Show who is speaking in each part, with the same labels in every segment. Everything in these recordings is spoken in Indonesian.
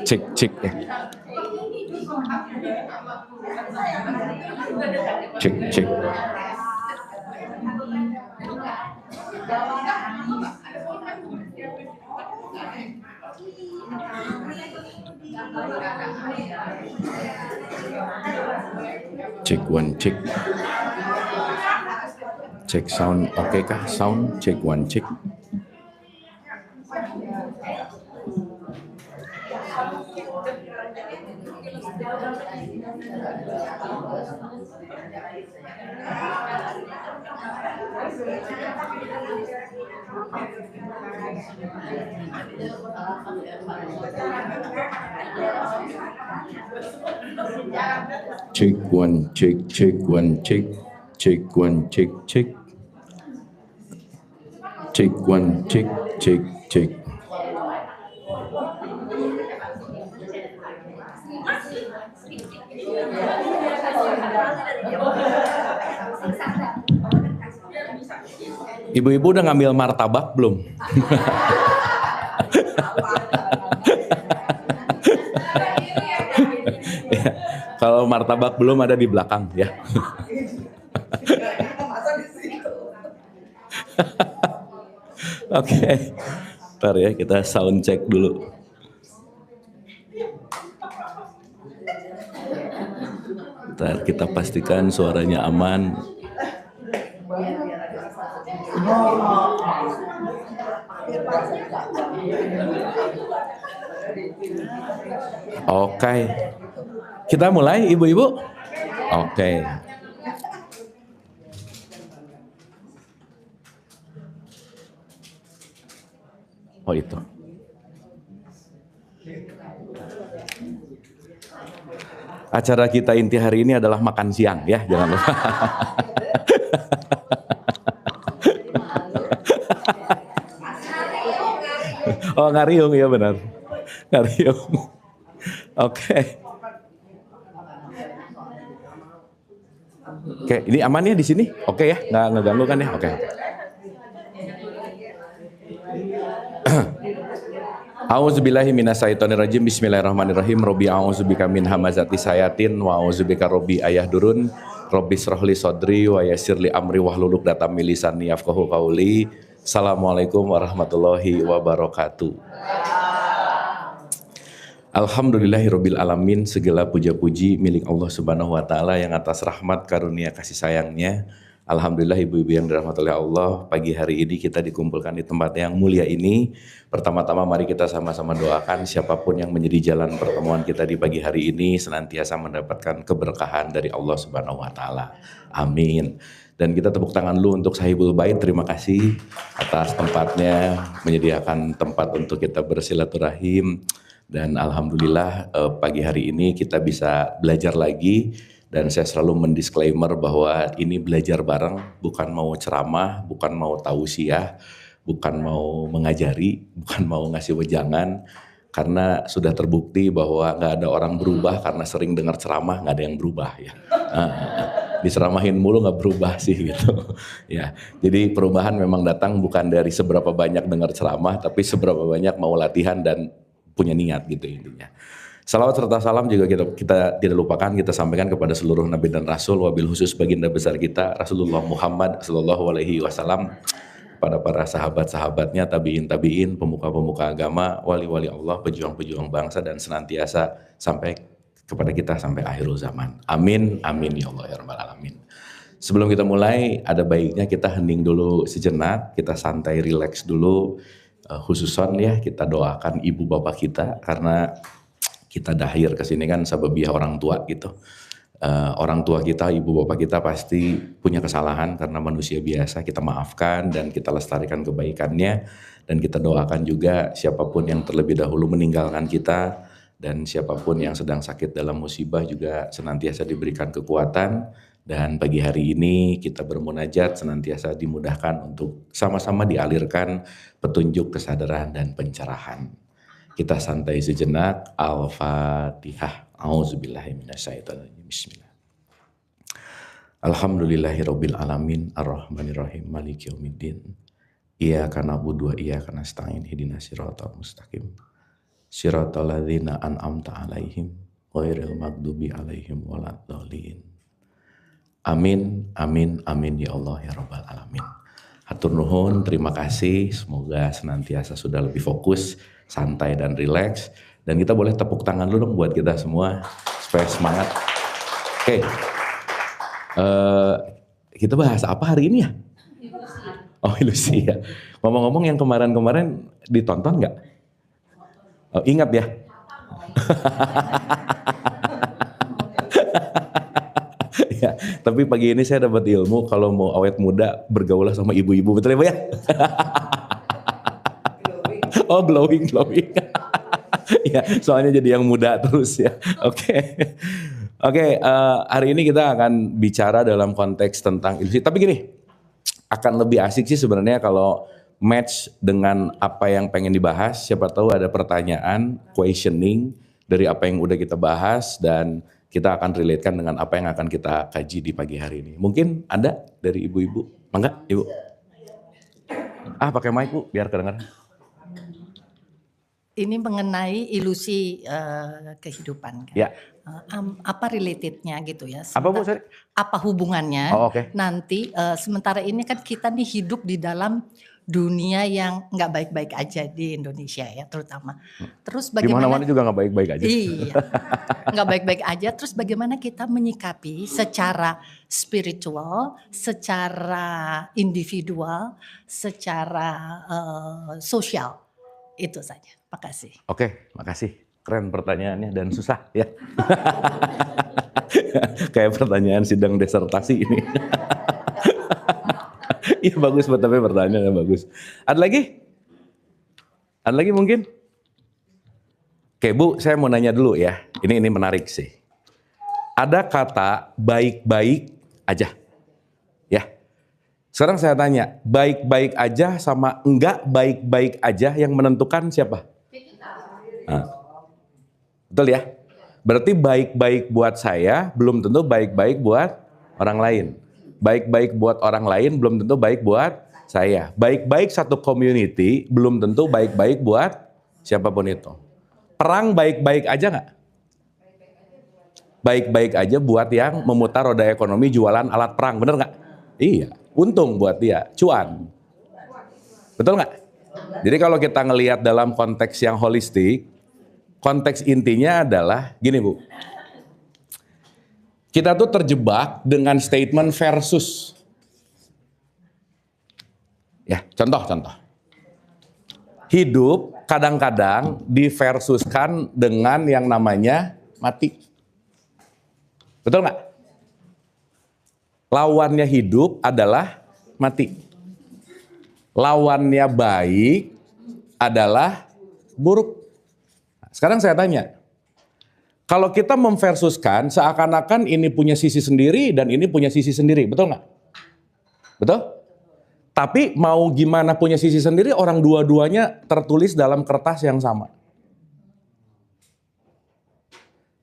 Speaker 1: Cek cek ya. Cek cek. Cek one cek. Cek sound oke kah? Sound cek one cek. Cek one cek cek one cek cek one cek cek cek one cek cek cek. Ibu-ibu udah ngambil martabak belum? Ya, kalau martabak belum ada di belakang ya. Oke, ntar ya kita sound check dulu. Ntar kita pastikan suaranya aman. Oke, kita mulai ibu-ibu. Oke. Oh itu. Acara kita inti hari ini adalah makan siang ya, jangan lupa. Oh ngariung ya benar, ngariung. Oke. Oke, ini aman ya di sini? Oke ya, nggak ngeganggu kan ya? Oke. A'udzubillahi minasyaitonirrajim. Bismillahirrahmanirrahim. Robbi a'udzubika min hamazati sayatin wa a'udzubika robbi ayahdurun. Robbi shrahli sodri wa yassirli amri wahlul 'uqdatam min lisani yafqahu qauli. Assalamualaikum warahmatullahi wabarakatuh. Alhamdulillahirabbil alamin. Segala puja-puji milik Allah Subhanahu wa taala yang atas rahmat karunia kasih sayangnya. Alhamdulillah ibu-ibu yang dirahmati oleh Allah, pagi hari ini kita dikumpulkan di tempat yang mulia ini. Pertama-tama mari kita sama-sama doakan siapapun yang menjadi jalan pertemuan kita di pagi hari ini senantiasa mendapatkan keberkahan dari Allah Subhanahu wa taala. Amin. Dan kita tepuk tangan dulu untuk Sahibul Bait. Terima kasih atas tempatnya, menyediakan tempat untuk kita bersilaturahim. Dan alhamdulillah pagi hari ini kita bisa belajar lagi. Dan saya selalu mendisklaimer bahwa ini belajar bareng, bukan mau ceramah, bukan mau tausiah, bukan mau mengajari, bukan mau ngasih wejangan. Karena sudah terbukti bahwa nggak ada orang berubah karena sering dengar ceramah, nggak ada yang berubah ya. Diceramahin mulu nggak berubah sih gitu. Ya, jadi perubahan memang datang bukan dari seberapa banyak dengar ceramah, tapi seberapa banyak mau latihan dan punya niat gitu intinya. Salawat serta salam juga kita tidak lupakan kita sampaikan kepada seluruh nabi dan rasul, wabil khusus baginda besar kita Rasulullah Muhammad sallallahu alaihi wasallam, pada para sahabat-sahabatnya, tabiin, pemuka-pemuka agama, wali-wali Allah, pejuang-pejuang bangsa dan senantiasa sampai kepada kita sampai akhirul zaman. Amin, amin ya Allah ya rabbal alamin. Sebelum kita mulai, ada baiknya kita hening dulu sejenak, kita santai, rileks dulu, khususon ya kita doakan ibu bapak kita karena kita dahir ke sini kan sababiah orang tua gitu. Orang tua kita, ibu bapak kita pasti punya kesalahan karena manusia biasa, kita maafkan dan kita lestarikan kebaikannya. Dan kita doakan juga siapapun yang terlebih dahulu meninggalkan kita dan siapapun yang sedang sakit dalam musibah juga senantiasa diberikan kekuatan. Dan pagi hari ini kita bermunajat senantiasa dimudahkan untuk sama-sama dialirkan petunjuk kesadaran dan pencerahan. Kita santai sejenak. Al-Fatihah. A'udzubillahi minasyaitonirrajim. Bismillah. Alhamdulillahirabbil alamin arrahmanirrahim maliki yaumiddin. Iyyaka na'budu wa iyyaka nasta'in ihdinas siratal mustaqim. Siratal ladzina an'amta 'alaihim ghairil maghdubi 'alaihim waladdallin. Amin, amin, amin ya Allah ya Rabbal Alamin. Hatur nuhun, terima kasih. Semoga senantiasa sudah lebih fokus, santai dan rileks. Dan kita boleh tepuk tangan dulu dong buat kita semua supaya semangat. Oke, kita bahas apa hari ini ya? Oh, ilusi ya. Ngomong-ngomong yang kemarin-kemarin ditonton nggak? Oh, ingat ya? Ya, tapi pagi ini saya dapat ilmu kalau mau awet muda bergaulah sama ibu-ibu, betul ya Bu ya? Oh, glowing. Ya, soalnya jadi yang muda terus ya. Oke, hari ini kita akan bicara dalam konteks tentang ilusi. Tapi gini, akan lebih asik sih sebenarnya kalau match dengan apa yang pengen dibahas. Siapa tahu ada pertanyaan, questioning dari apa yang udah kita bahas dan kita akan relatekan dengan apa yang akan kita kaji di pagi hari ini. Mungkin ada dari ibu-ibu? Mangga, Ibu. Pakai mic Bu, biar kedengaran.
Speaker 2: Ini mengenai ilusi kehidupan kan.
Speaker 1: Ya.
Speaker 2: Apa relatednya gitu ya?
Speaker 1: Apa Bu? Sorry.
Speaker 2: Apa hubungannya?
Speaker 1: Oh, oke.
Speaker 2: Nanti sementara ini kan kita nih hidup di dalam dunia yang nggak baik-baik aja di Indonesia ya terutama. Terus bagaimana?
Speaker 1: Di mana-mana juga nggak baik-baik aja.
Speaker 2: Iya, nggak baik-baik aja. Terus bagaimana kita menyikapi secara spiritual, secara individual, secara sosial. Itu saja. Makasih.
Speaker 1: Oke, makasih. Keren pertanyaannya dan susah ya. Kayak pertanyaan sidang disertasi ini. Iya bagus, tapi pertanyaannya bagus. Ada lagi? Ada lagi mungkin? Oke Bu, saya mau nanya dulu ya. Ini menarik sih. Ada kata baik-baik aja. Ya. Sekarang saya tanya, baik-baik aja sama enggak baik-baik aja yang menentukan siapa? Nah, betul ya? Berarti baik-baik buat saya belum tentu baik-baik buat orang lain. Baik-baik buat orang lain belum tentu baik buat saya. Baik-baik satu community belum tentu baik-baik buat siapapun itu. Perang baik-baik aja nggak? Baik-baik aja buat yang memutar roda ekonomi jualan alat perang, bener nggak? Iya, untung buat dia, cuan. Betul nggak? Jadi kalau kita ngelihat dalam konteks yang holistik, konteks intinya adalah gini Bu. Kita tuh terjebak dengan statement versus. Ya, contoh. Hidup kadang-kadang diversuskan dengan yang namanya mati. Betul nggak? Lawannya hidup adalah mati. Lawannya baik adalah buruk. Sekarang saya tanya, kalau kita memversuskan seakan-akan ini punya sisi sendiri dan ini punya sisi sendiri, betul nggak? Betul? Tapi mau gimana punya sisi sendiri, orang dua-duanya tertulis dalam kertas yang sama.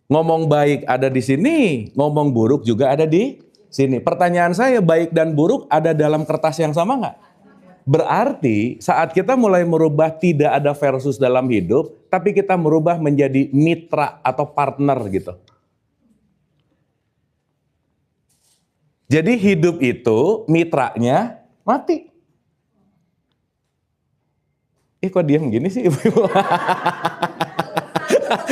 Speaker 1: Ngomong baik ada di sini, ngomong buruk juga ada di sini. Pertanyaan saya, baik dan buruk ada dalam kertas yang sama nggak? Berarti saat kita mulai merubah tidak ada versus dalam hidup, tapi kita merubah menjadi mitra atau partner gitu. Jadi hidup itu mitranya mati. Kok diam gini sih ibu-ibu?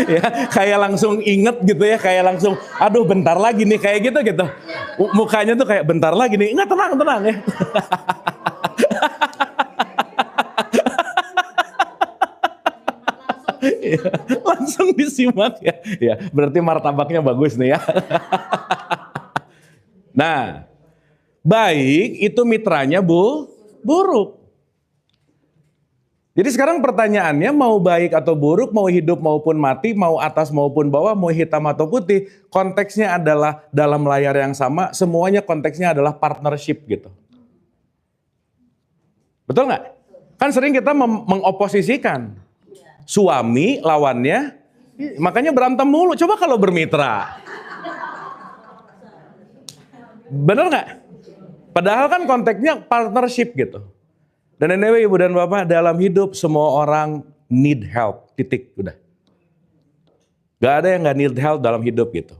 Speaker 1: Ya, kayak langsung inget gitu ya, kayak langsung, aduh bentar lagi nih, kayak gitu. Mukanya tuh kayak bentar lagi nih, enggak tenang ya. Ya, langsung disimak ya. Ya, berarti martabaknya bagus nih ya. Nah, baik itu mitranya buruk. Jadi sekarang pertanyaannya mau baik atau buruk, mau hidup maupun mati, mau atas maupun bawah, mau hitam atau putih, konteksnya adalah dalam layar yang sama, semuanya konteksnya adalah partnership gitu. Betul nggak? Kan sering kita mengoposisikan. Suami lawannya, makanya berantem mulu. Coba kalau bermitra. Bener nggak? Padahal kan konteksnya partnership gitu. Dan anyway ibu dan bapak, dalam hidup semua orang need help, titik, udah. Gak ada yang gak need help dalam hidup gitu.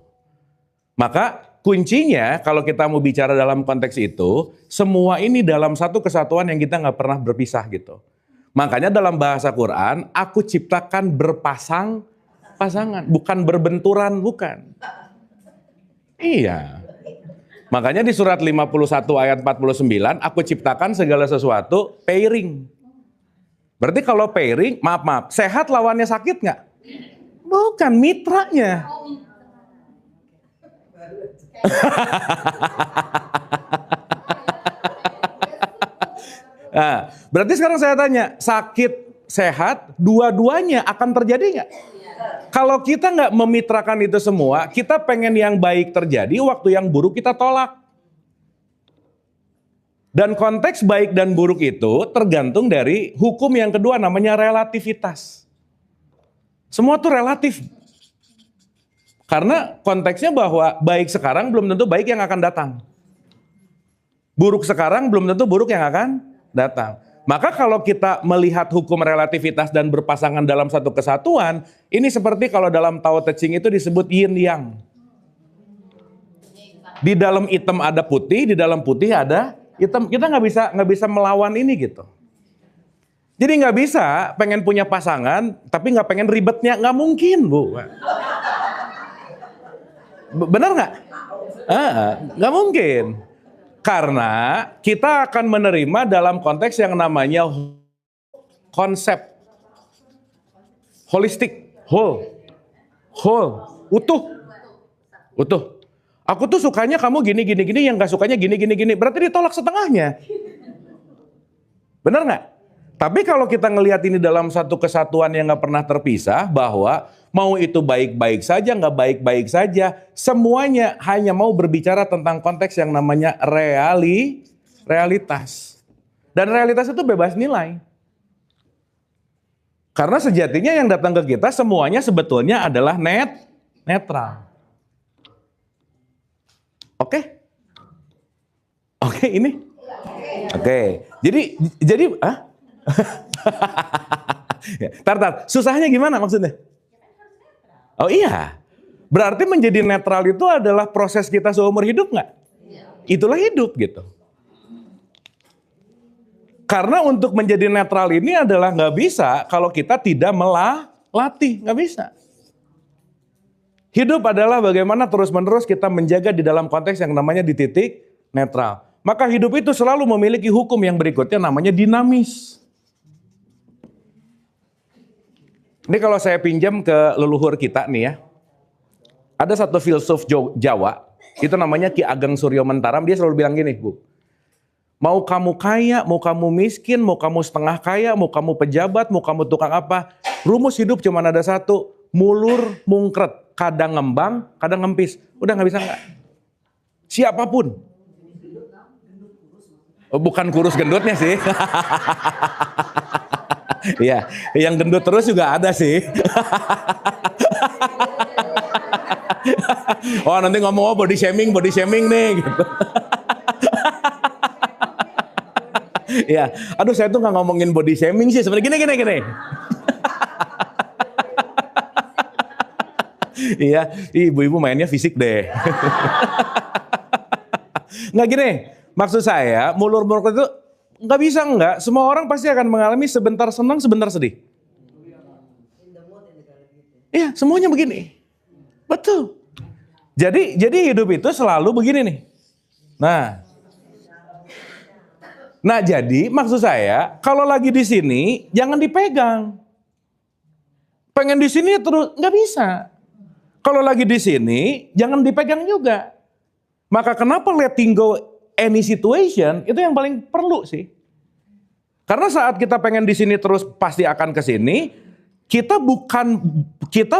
Speaker 1: Maka kuncinya kalau kita mau bicara dalam konteks itu, semua ini dalam satu kesatuan yang kita gak pernah berpisah gitu. Makanya dalam bahasa Quran, aku ciptakan pasangan, bukan berbenturan, bukan. Iya. Makanya di surat 51 ayat 49, aku ciptakan segala sesuatu pairing. Berarti kalau pairing, maaf, sehat lawannya sakit nggak? Bukan, mitranya. Nah, berarti sekarang saya tanya, sakit, sehat, dua-duanya akan terjadi nggak? Kalau kita nggak memitrakan itu semua, kita pengen yang baik terjadi, waktu yang buruk kita tolak. Dan konteks baik dan buruk itu tergantung dari hukum yang kedua namanya relativitas. Semua tuh relatif. Karena konteksnya bahwa baik sekarang belum tentu baik yang akan datang. Buruk sekarang belum tentu buruk yang akan datang. Maka kalau kita melihat hukum relativitas dan berpasangan dalam satu kesatuan, ini seperti kalau dalam Tao Te Ching itu disebut yin yang. Di dalam hitam ada putih, di dalam putih ada hitam. Kita nggak bisa melawan ini gitu. Jadi nggak bisa pengen punya pasangan, tapi nggak pengen ribetnya, nggak mungkin bu. Benar nggak? Nggak mungkin. Karena kita akan menerima dalam konteks yang namanya konsep holistik, whole, utuh. Aku tuh sukanya kamu gini, yang gak sukanya gini. Berarti ditolak setengahnya. Benar nggak? Tapi kalau kita ngelihat ini dalam satu kesatuan yang gak pernah terpisah, bahwa mau itu baik-baik saja, nggak baik-baik saja, semuanya hanya mau berbicara tentang konteks yang namanya realitas. Dan realitas itu bebas nilai. Karena sejatinya yang datang ke kita semuanya sebetulnya adalah netral. Oke? Oke, ini? Oke. Jadi Tar, susahnya gimana maksudnya? Oh iya, berarti menjadi netral itu adalah proses kita seumur hidup nggak? Itulah hidup gitu. Karena untuk menjadi netral ini adalah nggak bisa kalau kita tidak melatih, nggak bisa. Hidup adalah bagaimana terus-menerus kita menjaga di dalam konteks yang namanya di titik netral. Maka hidup itu selalu memiliki hukum yang berikutnya namanya dinamis. Ini kalau saya pinjam ke leluhur kita nih ya. Ada satu filsuf Jawa, itu namanya Ki Ageng Suryo Mentaram, dia selalu bilang gini, Bu. Mau kamu kaya, mau kamu miskin, mau kamu setengah kaya, mau kamu pejabat, mau kamu tukang apa, rumus hidup cuma ada satu, mulur mungkret, kadang ngembang, kadang ngempis. Udah nggak bisa nggak? Siapapun. Oh, bukan kurus gendutnya sih. Iya, yang gendut terus juga ada sih. Oh nanti ngomong body shaming nih gitu. Ya, aduh saya tuh nggak ngomongin body shaming sih sebenarnya gini. Iya, ibu-ibu mainnya fisik deh. Nggak gini, maksud saya mulur-mulur itu nggak bisa nggak. Semua orang pasti akan mengalami sebentar senang, sebentar sedih. Iya, semuanya begini. Betul. Jadi hidup itu selalu begini nih. Nah jadi maksud saya kalau lagi di sini jangan dipegang. Pengen di sini terus nggak bisa. Kalau lagi di sini jangan dipegang juga. Maka kenapa letting go any situation itu yang paling perlu sih. Karena saat kita pengen di sini terus pasti akan ke sini. Kita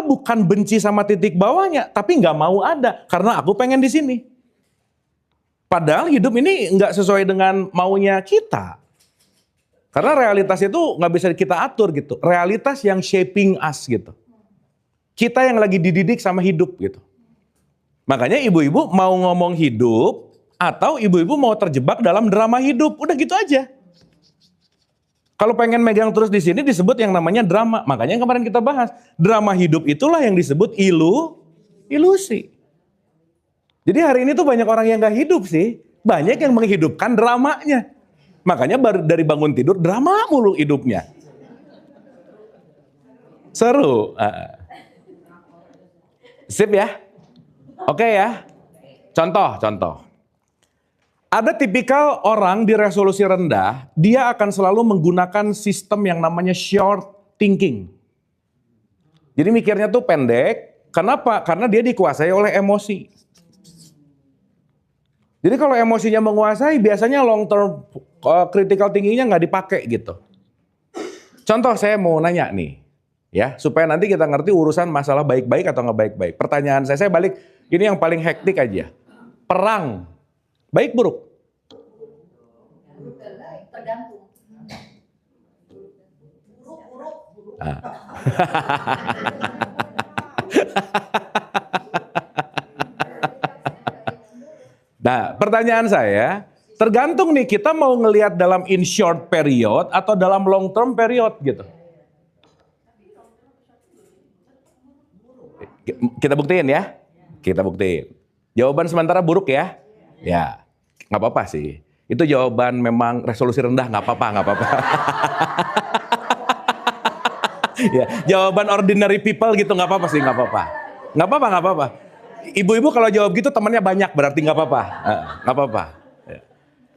Speaker 1: bukan benci sama titik bawahnya, tapi nggak mau ada karena aku pengen di sini. Padahal hidup ini nggak sesuai dengan maunya kita. Karena realitas itu nggak bisa kita atur gitu. Realitas yang shaping us gitu. Kita yang lagi dididik sama hidup gitu. Makanya ibu-ibu mau ngomong hidup atau ibu-ibu mau terjebak dalam drama hidup, udah gitu aja. Kalau pengen megang terus di sini disebut yang namanya drama. Makanya yang kemarin kita bahas, drama hidup itulah yang disebut ilusi. Jadi hari ini tuh banyak orang yang gak hidup sih, banyak yang menghidupkan dramanya. Makanya dari bangun tidur drama mulu hidupnya. Seru. Sip ya? Oke ya? Contoh. Ada tipikal orang di resolusi rendah, dia akan selalu menggunakan sistem yang namanya short thinking. Jadi mikirnya tuh pendek, kenapa? Karena dia dikuasai oleh emosi. Jadi kalau emosinya menguasai, biasanya long term critical thinkingnya nggak dipakai gitu. Contoh saya mau nanya nih, ya supaya nanti kita ngerti urusan masalah baik-baik atau nggak baik-baik. Pertanyaan saya balik, ini yang paling hektik aja. Perang, baik buruk?
Speaker 2: Tergantung.
Speaker 1: Nah, pertanyaan saya, tergantung nih kita mau ngelihat dalam in short period atau dalam long term period gitu. Kita buktiin ya. Kita buktiin. Jawaban sementara buruk ya. Ya, nggak apa-apa sih. Itu jawaban memang resolusi rendah, nggak apa-apa. Ya, jawaban ordinary people gitu nggak apa-apa sih, nggak apa-apa. Ibu-ibu kalau jawab gitu temannya banyak berarti nggak apa-apa, nggak apa-apa.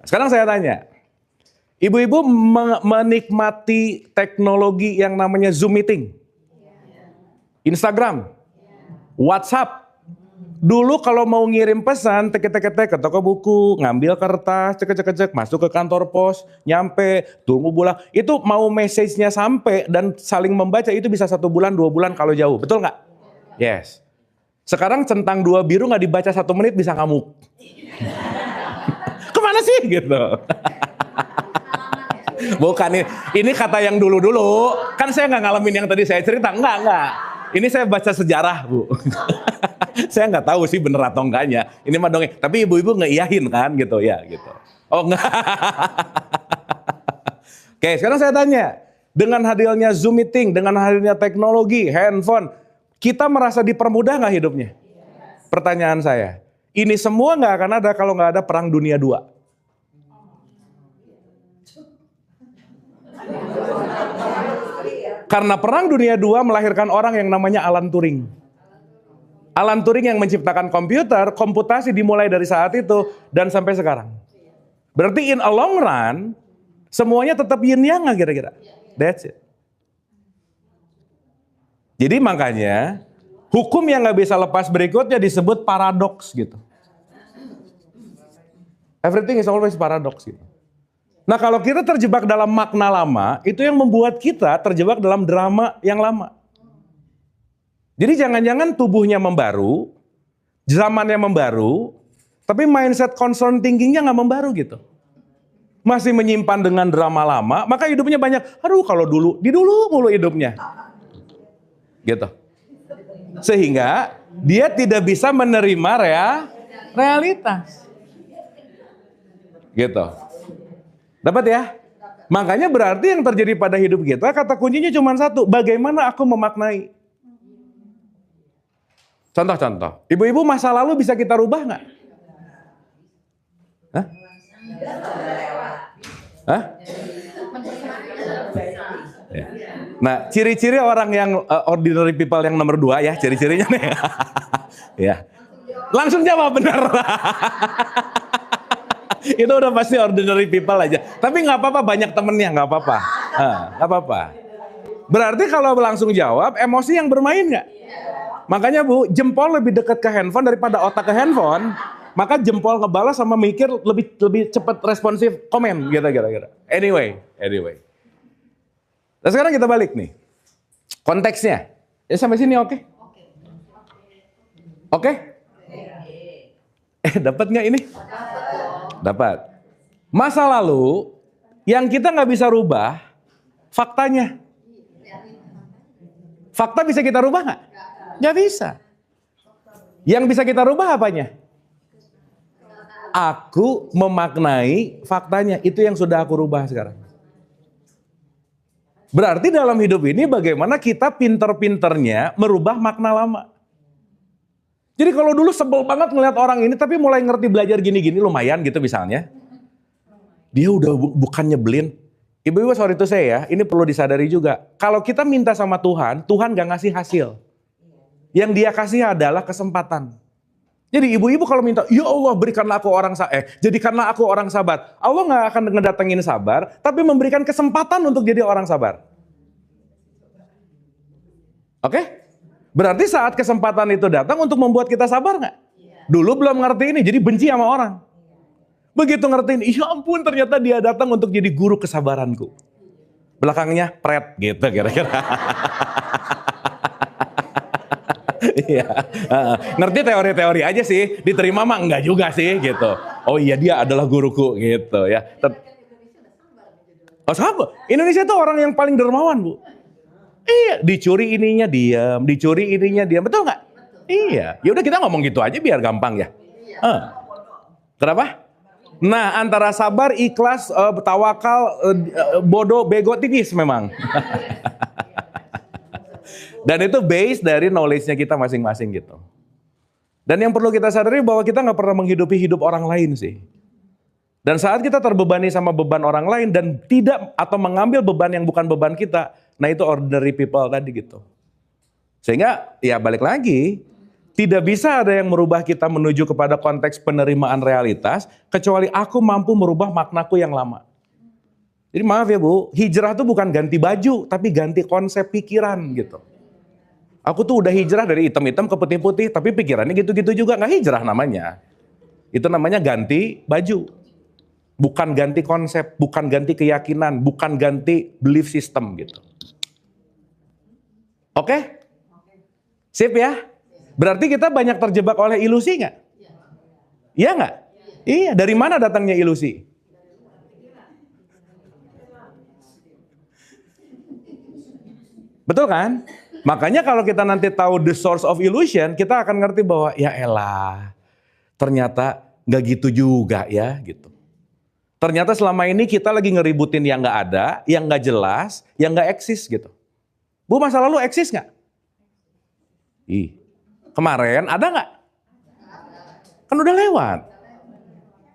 Speaker 1: Sekarang saya tanya, ibu-ibu menikmati teknologi yang namanya Zoom meeting, Instagram, WhatsApp. Dulu kalau mau ngirim pesan, tek ke toko buku, ngambil kertas, cek, masuk ke kantor pos, nyampe, tunggu pulang. Itu mau message-nya sampai dan saling membaca itu bisa 1 bulan, 2 bulan kalau jauh. Betul nggak? Yes. Sekarang centang 2 biru nggak dibaca 1 menit bisa ngamuk. Kemana sih gitu? Bukan ini kata yang dulu-dulu. Kan saya nggak ngalamin yang tadi saya cerita. Enggak. Ini saya baca sejarah, Bu. Saya nggak tahu sih bener atau enggaknya. Ini mah dongeng. Tapi ibu-ibu ngeiyahin kan gitu ya gitu. Oh enggak. Oke, sekarang saya tanya. Dengan hadirnya Zoom meeting, dengan hadirnya teknologi, handphone, kita merasa dipermudah nggak hidupnya? Pertanyaan saya. Ini semua nggak akan ada kalau nggak ada Perang Dunia II. Karena Perang Dunia II melahirkan orang yang namanya Alan Turing. Alan Turing yang menciptakan komputer, komputasi dimulai dari saat itu dan sampai sekarang. Berarti in a long run, semuanya tetap yin yang nggak kira-kira? That's it. Jadi makanya, hukum yang nggak bisa lepas berikutnya disebut paradoks gitu. Everything is always paradox gitu. Nah kalau kita terjebak dalam makna lama, itu yang membuat kita terjebak dalam drama yang lama. Jadi jangan-jangan tubuhnya membaru, zamannya membaru, tapi mindset concern thinkingnya nggak membaru gitu. Masih menyimpan dengan drama lama, maka hidupnya banyak, aduh kalau dulu, di dulu mulu hidupnya. Gitu. Sehingga dia tidak bisa menerima realitas. Gitu. Dapat ya? Makanya berarti yang terjadi pada hidup kita, kata kuncinya cuma satu, bagaimana aku memaknai. Contoh-contoh, ibu-ibu masa lalu bisa kita rubah nggak? Hah? Hah? Ya. Nah, ciri-ciri orang yang ordinary people yang nomor 2 ya, ciri-cirinya nih. Ya. Langsung jawab benar. Itu udah pasti ordinary people aja. Tapi nggak apa-apa, banyak temennya, nggak apa-apa. Nggak apa-apa. Berarti kalau langsung jawab, emosi yang bermain nggak? Makanya Bu, jempol lebih dekat ke handphone daripada otak ke handphone. Maka jempol ngebalas sama mikir lebih cepat responsif komen gitu kira-kira. Anyway. Nah sekarang kita balik nih. Konteksnya. Ya sampai sini oke? Oke? Dapat nggak ini? Dapat. Masa lalu yang kita nggak bisa rubah faktanya. Fakta bisa kita rubah nggak? Nggak bisa. Yang bisa kita rubah apanya? Aku memaknai faktanya. Itu yang sudah aku rubah sekarang. Berarti dalam hidup ini bagaimana kita pinter-pinternya merubah makna lama. Jadi kalau dulu sebel banget ngeliat orang ini tapi mulai ngerti belajar gini-gini lumayan gitu misalnya. Dia udah bukan nyebelin. Ibu-ibu sorry itu saya ya, ini perlu disadari juga. Kalau kita minta sama Tuhan, Tuhan gak ngasih hasil. Yang dia kasih adalah kesempatan. Jadi ibu-ibu kalau minta, ya Allah berikanlah aku orang jadikanlah aku orang sabar. Allah gak akan ngedatengin sabar, tapi memberikan kesempatan untuk jadi orang sabar. Oke? Berarti saat kesempatan itu datang untuk membuat kita sabar gak? Dulu belum ngerti ini, jadi benci sama orang. Begitu ngertiin, ya ampun ternyata dia datang untuk jadi guru kesabaranku. Belakangnya pret gitu kira-kira. Iya, ngerti teori-teori aja sih, diterima mah enggak juga sih gitu. Oh iya dia adalah guruku gitu ya. Oh sabar, Indonesia tuh orang yang paling dermawan Bu. Iya, dicuri ininya diam, betul nggak? Iya, ya udah kita ngomong gitu aja biar gampang ya. Kenapa? Nah antara sabar, ikhlas, tawakal, bodoh, bego tipis memang. Dan itu base dari knowledge-nya kita masing-masing gitu. Dan yang perlu kita sadari bahwa kita nggak pernah menghidupi hidup orang lain sih. Dan saat kita terbebani sama beban orang lain dan tidak atau mengambil beban yang bukan beban kita, nah itu ordinary people tadi gitu. Sehingga ya balik lagi, tidak bisa ada yang merubah kita menuju kepada konteks penerimaan realitas kecuali aku mampu merubah maknaku yang lama. Jadi maaf ya Bu, hijrah itu bukan ganti baju tapi ganti konsep pikiran gitu. Aku tuh udah hijrah dari hitam-hitam ke putih-putih, tapi pikirannya gitu-gitu juga, nggak hijrah namanya. Itu namanya ganti baju. Bukan ganti konsep, bukan ganti keyakinan, bukan ganti belief system gitu. Oke? Sip ya? Berarti kita banyak terjebak oleh ilusi nggak? Iya nggak? Iya, dari mana datangnya ilusi? Betul kan? Makanya kalau kita nanti tahu the source of illusion, kita akan ngerti bahwa ya elah, ternyata nggak gitu juga ya gitu. Ternyata selama ini kita lagi ngeributin yang nggak ada, yang nggak jelas, yang nggak eksis gitu. Bu masa lalu eksis nggak? Kemarin ada nggak? Kan udah lewat.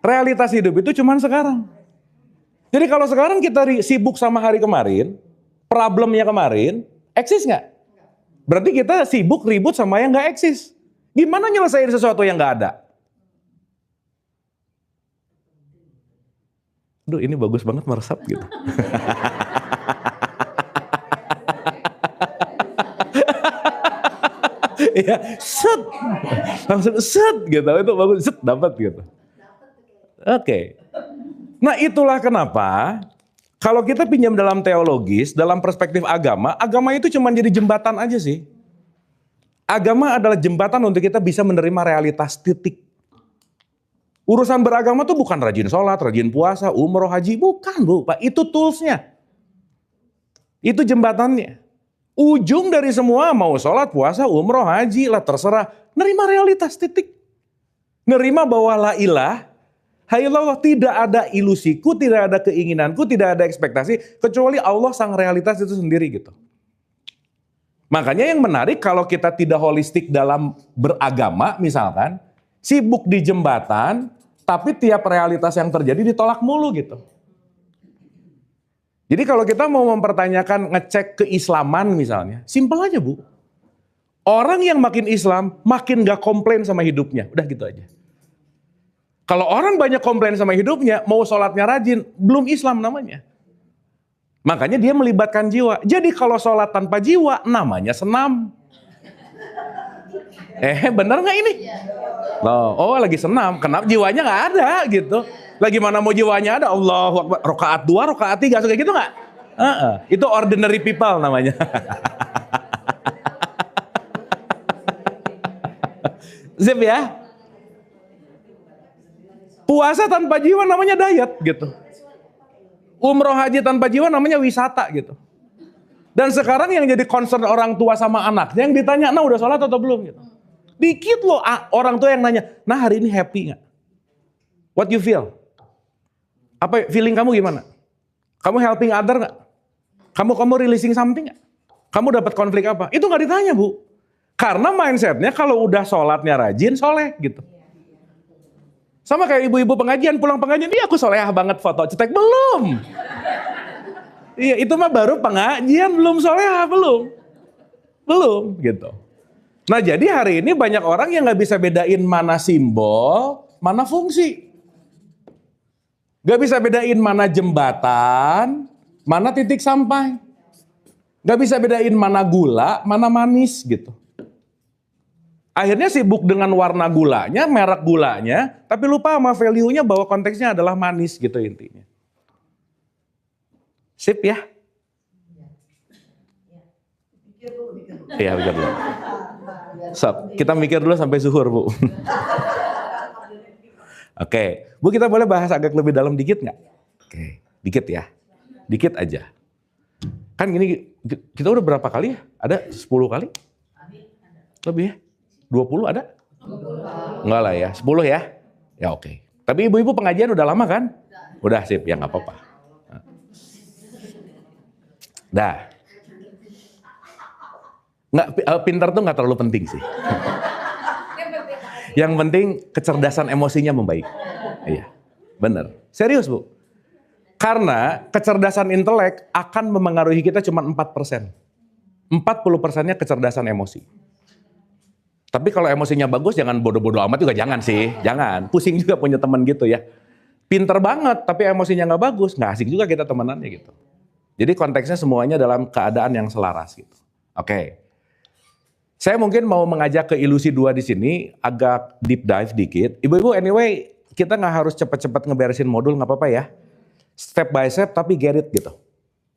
Speaker 1: Realitas hidup itu cuman sekarang. Jadi kalau sekarang kita sibuk sama hari kemarin, problemnya kemarin, eksis nggak? Berarti kita sibuk ribut sama yang nggak eksis. Gimana nyelesain sesuatu yang nggak ada? Duh ini bagus banget meresap gitu. Iya, set, langsung set gitu, itu bagus, set dapat gitu. Oke. Nah itulah kenapa kalau kita pinjam dalam teologis, dalam perspektif agama, agama itu cuma jadi jembatan aja sih. Agama adalah jembatan untuk kita bisa menerima realitas titik. Urusan beragama tuh bukan rajin sholat, rajin puasa, umroh, haji, bukan Bu, Pak. Itu toolsnya. Itu jembatannya. Ujung dari semua mau sholat, puasa, umroh, haji lah terserah. Nerima realitas titik. Nerima bahwa la ilah, Hayallah, tidak ada ilusiku, tidak ada keinginanku, tidak ada ekspektasi, kecuali Allah sang realitas itu sendiri gitu. Makanya yang menarik kalau kita tidak holistik dalam beragama misalkan, sibuk di jembatan, tapi tiap realitas yang terjadi ditolak mulu gitu. Jadi kalau kita mau mempertanyakan ngecek keislaman misalnya, simpel aja Bu. Orang yang makin Islam, makin gak komplain sama hidupnya, udah gitu aja. Kalau orang banyak komplain sama hidupnya, mau sholatnya rajin, belum Islam namanya. Makanya dia melibatkan jiwa. Jadi kalau sholat tanpa jiwa, namanya senam. Bener gak ini? Oh lagi senam, kenapa jiwanya gak ada gitu. Lagi mana mau jiwanya ada, Allahu Akbar, rakaat 2, rakaat 3, kayak gitu gak? Itu ordinary people namanya. Sip ya? Puasa tanpa jiwa namanya diet gitu. Umroh haji tanpa jiwa namanya wisata gitu. Dan sekarang yang jadi concern orang tua sama anaknya yang ditanya, nah udah sholat atau belum gitu. Dikit loh orang tua yang nanya, nah hari ini happy gak? What you feel? Apa feeling kamu gimana? Kamu helping other gak? Kamu releasing something nggak? Kamu dapat konflik apa? Itu nggak ditanya, Bu. Karena mindsetnya kalau udah sholatnya rajin, soleh gitu. Sama kayak ibu-ibu pengajian, pulang pengajian, iya aku solehah banget, foto cetek, belum. Iya, itu mah baru pengajian, belum solehah, belum gitu. Nah jadi hari ini banyak orang yang nggak bisa bedain mana simbol, mana fungsi. Nggak bisa bedain mana jembatan, mana titik sampai. Nggak bisa bedain mana gula, mana manis gitu. Akhirnya sibuk dengan warna gulanya, merek gulanya, tapi lupa sama value-nya bahwa konteksnya adalah manis gitu intinya. Sip ya? Iya, pikir dulu. Sob, kita mikir dulu sampai zuhur, Bu. Oke, Bu kita boleh bahas agak lebih dalam dikit nggak? Oke, dikit ya. Dikit aja. Kan gini, kita udah berapa kali ya? Ada 10 kali? Lebih ya? 20 ada? Enggak lah ya, 10 ya? Ya oke. Tapi ibu-ibu pengajian udah lama kan? Udah sip, ya nggak apa-apa. Dah. Nggak, pintar tuh nggak terlalu penting sih. Yang penting kecerdasan emosinya membaik. Iya, bener. Serius Bu. Karena kecerdasan intelek akan memengaruhi kita cuma 4%. 40%-nya kecerdasan emosi. Tapi kalau emosinya bagus jangan bodoh-bodoh amat juga jangan sih. Jangan, pusing juga punya teman gitu ya. Pinter banget tapi emosinya nggak bagus, nggak asik juga kita temenannya gitu. Jadi konteksnya semuanya dalam keadaan yang selaras gitu. Oke. Saya mungkin mau mengajak ke ilusi 2 di sini, agak deep dive dikit. Ibu-ibu anyway, kita nggak harus cepat-cepat ngeberesin modul, nggak apa-apa ya. Step by step tapi get it gitu.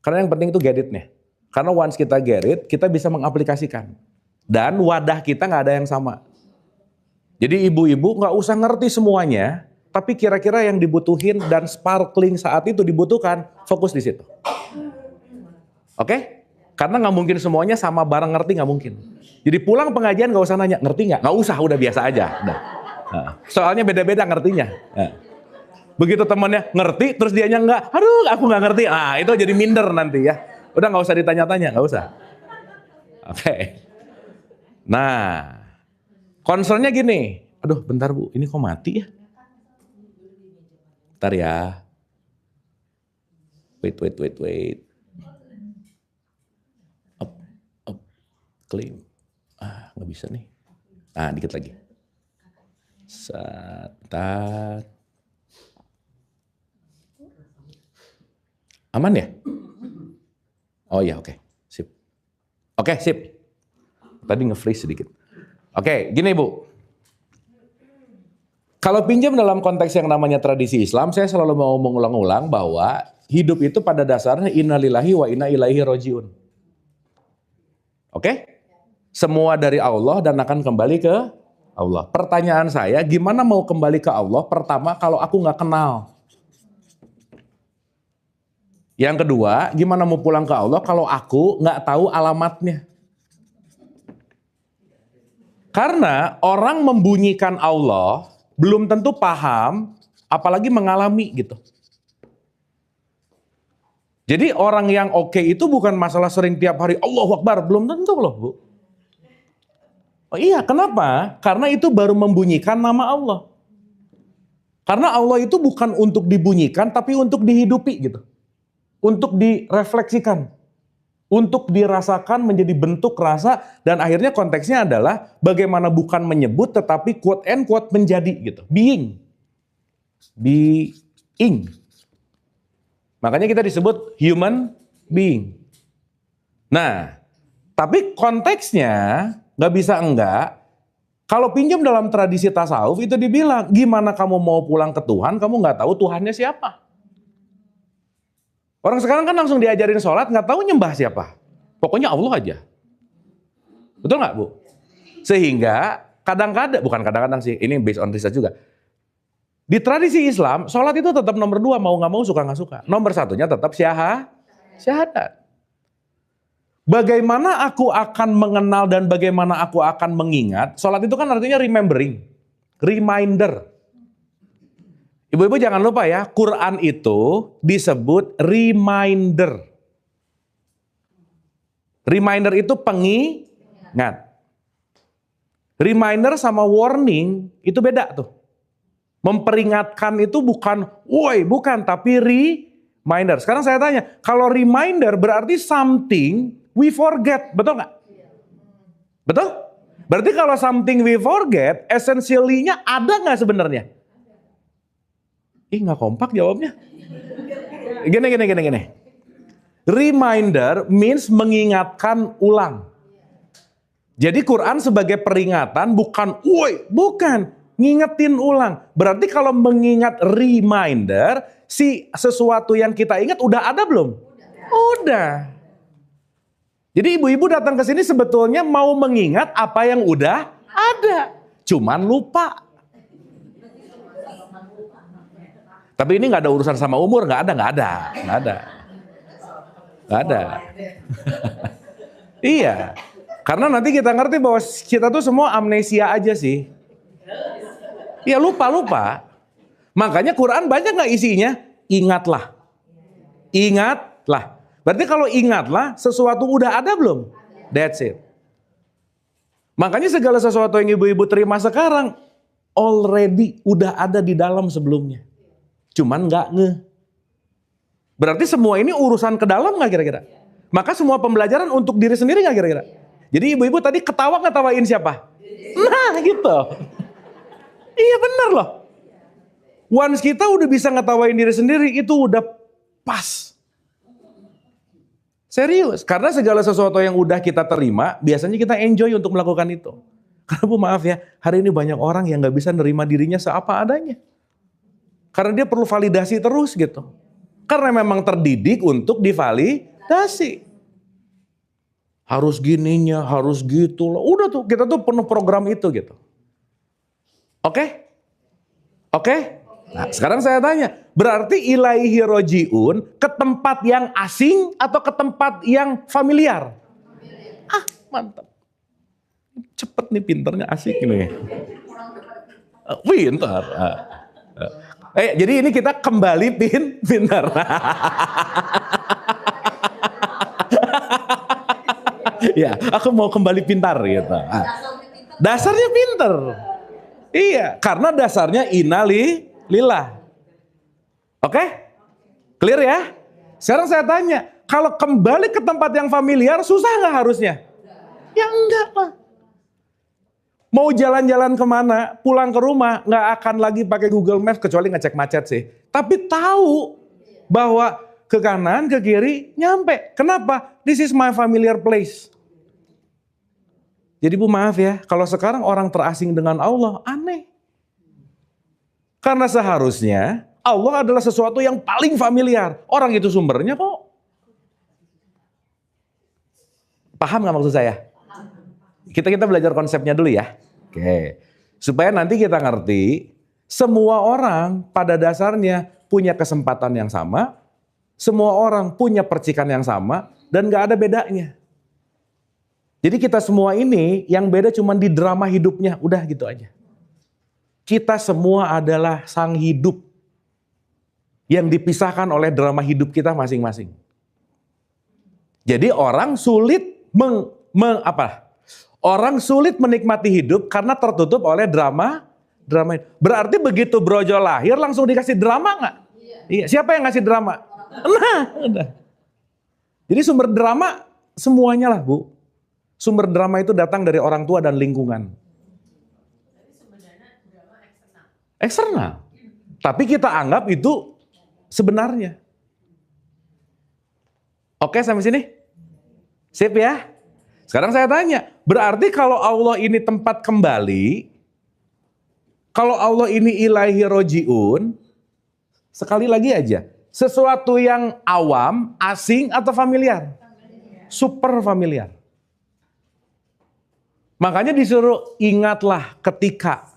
Speaker 1: Karena yang penting itu get it-nya. Karena once kita get it, kita bisa mengaplikasikan. Dan wadah kita nggak ada yang sama. Jadi ibu-ibu nggak usah ngerti semuanya, tapi kira-kira yang dibutuhin dan sparkling saat itu dibutuhkan, fokus di situ. Oke? Karena nggak mungkin semuanya sama bareng ngerti, nggak mungkin. Jadi pulang pengajian nggak usah nanya, ngerti nggak? Nggak usah, udah biasa aja. Nah. Soalnya beda-beda ngertinya. Nah. Begitu temannya ngerti, terus dianya nggak, aduh aku nggak ngerti. Ah itu jadi minder nanti ya. Udah nggak usah ditanya-tanya, nggak usah. Oke. Nah, concernnya gini. Aduh bentar Bu, ini kok mati ya? Bentar ya. Wait. Up. Claim. Nggak bisa nih. Dikit lagi. Bentar. Aman ya? Oh iya, oke. Sip. Oke, sip. Tadi nge-freeze sedikit. Oke, gini Bu. Kalau pinjam dalam konteks yang namanya tradisi Islam, saya selalu mau mengulang-ulang bahwa hidup itu pada dasarnya innalillahi wa inna ilaihi rojiun. Oke? Semua dari Allah dan akan kembali ke Allah. Pertanyaan saya, gimana mau kembali ke Allah? Pertama, kalau aku nggak kenal. Yang kedua, gimana mau pulang ke Allah kalau aku nggak tahu alamatnya? Karena orang membunyikan Allah belum tentu paham, apalagi mengalami gitu. Jadi orang yang oke itu bukan masalah sering tiap hari Allahu Akbar, belum tentu loh Bu. Oh iya, kenapa? Karena itu baru membunyikan nama Allah. Karena Allah itu bukan untuk dibunyikan, tapi untuk dihidupi gitu. Untuk direfleksikan. Untuk dirasakan menjadi bentuk rasa dan akhirnya konteksnya adalah bagaimana bukan menyebut tetapi quote and quote menjadi gitu. Being. Makanya kita disebut human being. Nah, tapi konteksnya nggak bisa enggak. Kalau pinjam dalam tradisi tasawuf itu dibilang gimana kamu mau pulang ke Tuhan kamu nggak tahu Tuhannya siapa. Orang sekarang kan langsung diajarin sholat, nggak tahu nyembah siapa. Pokoknya Allah aja. Betul nggak Bu? Sehingga kadang-kadang, bukan kadang-kadang sih, ini based on research juga. Di tradisi Islam, sholat itu tetap nomor 2, mau nggak mau, suka nggak suka. Nomor 1-nya tetap syahadat. Bagaimana aku akan mengenal dan bagaimana aku akan mengingat, sholat itu kan artinya remembering, reminder. Ibu-ibu jangan lupa ya, Quran itu disebut reminder. Reminder itu pengingat. Reminder sama warning itu beda tuh. Memperingatkan itu bukan, woi bukan, tapi reminder. Sekarang saya tanya, kalau reminder berarti something we forget, betul nggak? Betul? Berarti kalau something we forget, essentially-nya ada nggak sebenarnya? Ih nggak kompak jawabnya. Gini. Reminder means mengingatkan ulang. Jadi Quran sebagai peringatan bukan, woi bukan, ngingetin ulang. Berarti kalau mengingat reminder, si sesuatu yang kita ingat udah ada belum? Udah. Jadi ibu-ibu datang ke sini sebetulnya mau mengingat apa yang udah ada. Cuman lupa. Tapi ini nggak ada urusan sama umur, nggak ada. Iya. Karena nanti kita ngerti bahwa kita tuh semua amnesia aja sih. Ya lupa. Makanya Quran banyak nggak isinya? Ingatlah. Berarti kalau ingatlah, sesuatu udah ada belum? That's it. Makanya segala sesuatu yang ibu-ibu terima sekarang, already udah ada di dalam sebelumnya. Cuman nggak ngeh. Berarti semua ini urusan ke dalam nggak kira-kira? Maka semua pembelajaran untuk diri sendiri nggak kira-kira? Jadi ibu-ibu tadi ngetawain siapa? Nah gitu. Iya benar loh. Once kita udah bisa ngetawain diri sendiri, itu udah pas. Serius, karena segala sesuatu yang udah kita terima, biasanya kita enjoy untuk melakukan itu. Karena Bu maaf ya, hari ini banyak orang yang gak bisa nerima dirinya seapa adanya. Karena dia perlu validasi terus gitu. Karena memang terdidik untuk divalidasi. Harus gininya, harus gitu loh. Udah tuh, kita tuh penuh program itu gitu. Oke? Nah, sekarang saya tanya, berarti ilaihi rojiun ke tempat yang asing atau ke tempat yang familiar? Mantap. Cepet nih pinternya, asik nih. Pintar. Jadi ini kita kembali pintar. Ya, aku mau kembali pintar gitu. Dasarnya pintar. Iya, karena dasarnya innalillah. Oke? Clear ya? Sekarang saya tanya, kalau kembali ke tempat yang familiar, susah nggak harusnya? Ya enggak lah. Mau jalan-jalan kemana, pulang ke rumah, nggak akan lagi pakai Google Maps kecuali ngecek macet sih. Tapi tahu bahwa ke kanan, ke kiri, nyampe. Kenapa? This is my familiar place. Jadi Bu maaf ya, kalau sekarang orang terasing dengan Allah, aneh. Karena seharusnya Allah adalah sesuatu yang paling familiar. Orang itu sumbernya kok. Paham gak maksud saya? Kita belajar konsepnya dulu ya. Oke. Supaya nanti kita ngerti, semua orang pada dasarnya punya kesempatan yang sama, semua orang punya percikan yang sama, dan gak ada bedanya. Jadi kita semua ini yang beda cuma di drama hidupnya, udah gitu aja. Kita semua adalah sang hidup yang dipisahkan oleh drama hidup kita masing-masing. Jadi orang sulit orang sulit menikmati hidup karena tertutup oleh drama. Berarti begitu Brojo lahir langsung dikasih drama nggak? Iya. Siapa yang ngasih drama? Nah, udah. Jadi sumber drama semuanya lah Bu. Sumber drama itu datang dari orang tua dan lingkungan. Eksternal. Tapi kita anggap itu sebenarnya. Oke sampai sini? Sip ya? Sekarang saya tanya, berarti kalau Allah ini tempat kembali, kalau Allah ini ilaihi rojiun, sekali lagi aja, sesuatu yang awam, asing atau familiar? Super familiar. Makanya disuruh ingatlah ketika.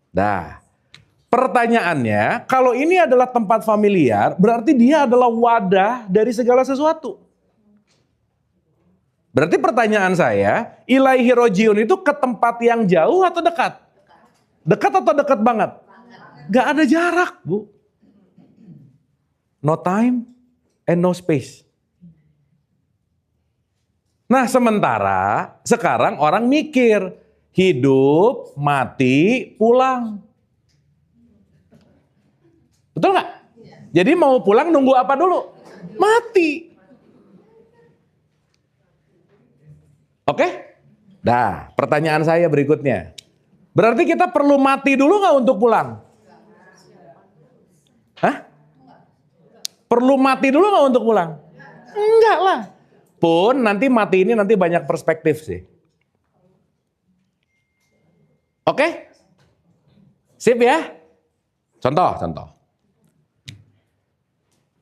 Speaker 1: Nah, pertanyaannya, kalau ini adalah tempat familiar, berarti dia adalah wadah dari segala sesuatu. Berarti pertanyaan saya, ilaihi rojiun itu ke tempat yang jauh atau dekat? Dekat atau dekat banget? Gak ada jarak, Bu. No time and no space. Nah sementara sekarang orang mikir, hidup, mati, pulang. Betul nggak? Jadi mau pulang nunggu apa dulu? Mati. Oke? Nah, pertanyaan saya berikutnya. Berarti kita perlu mati dulu nggak untuk pulang? Hah? Perlu mati dulu nggak untuk pulang? Enggak lah. Pun nanti mati ini nanti banyak perspektif sih. Oke? Sip ya? Contoh.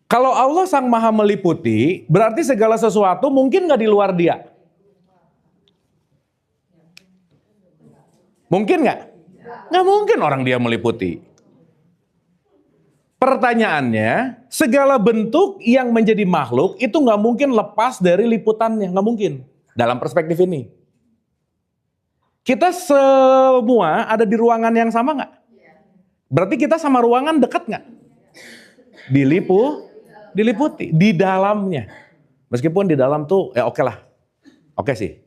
Speaker 1: Kalau Allah Sang Maha meliputi, berarti segala sesuatu mungkin nggak di luar Dia? Mungkin nggak? Nggak mungkin orang Dia meliputi. Pertanyaannya, segala bentuk yang menjadi makhluk itu nggak mungkin lepas dari liputannya, nggak mungkin. Dalam perspektif ini, kita semua ada di ruangan yang sama nggak? Berarti kita sama ruangan dekat nggak? Diliputi di dalamnya. Meskipun di dalam tuh oke lah, oke sih.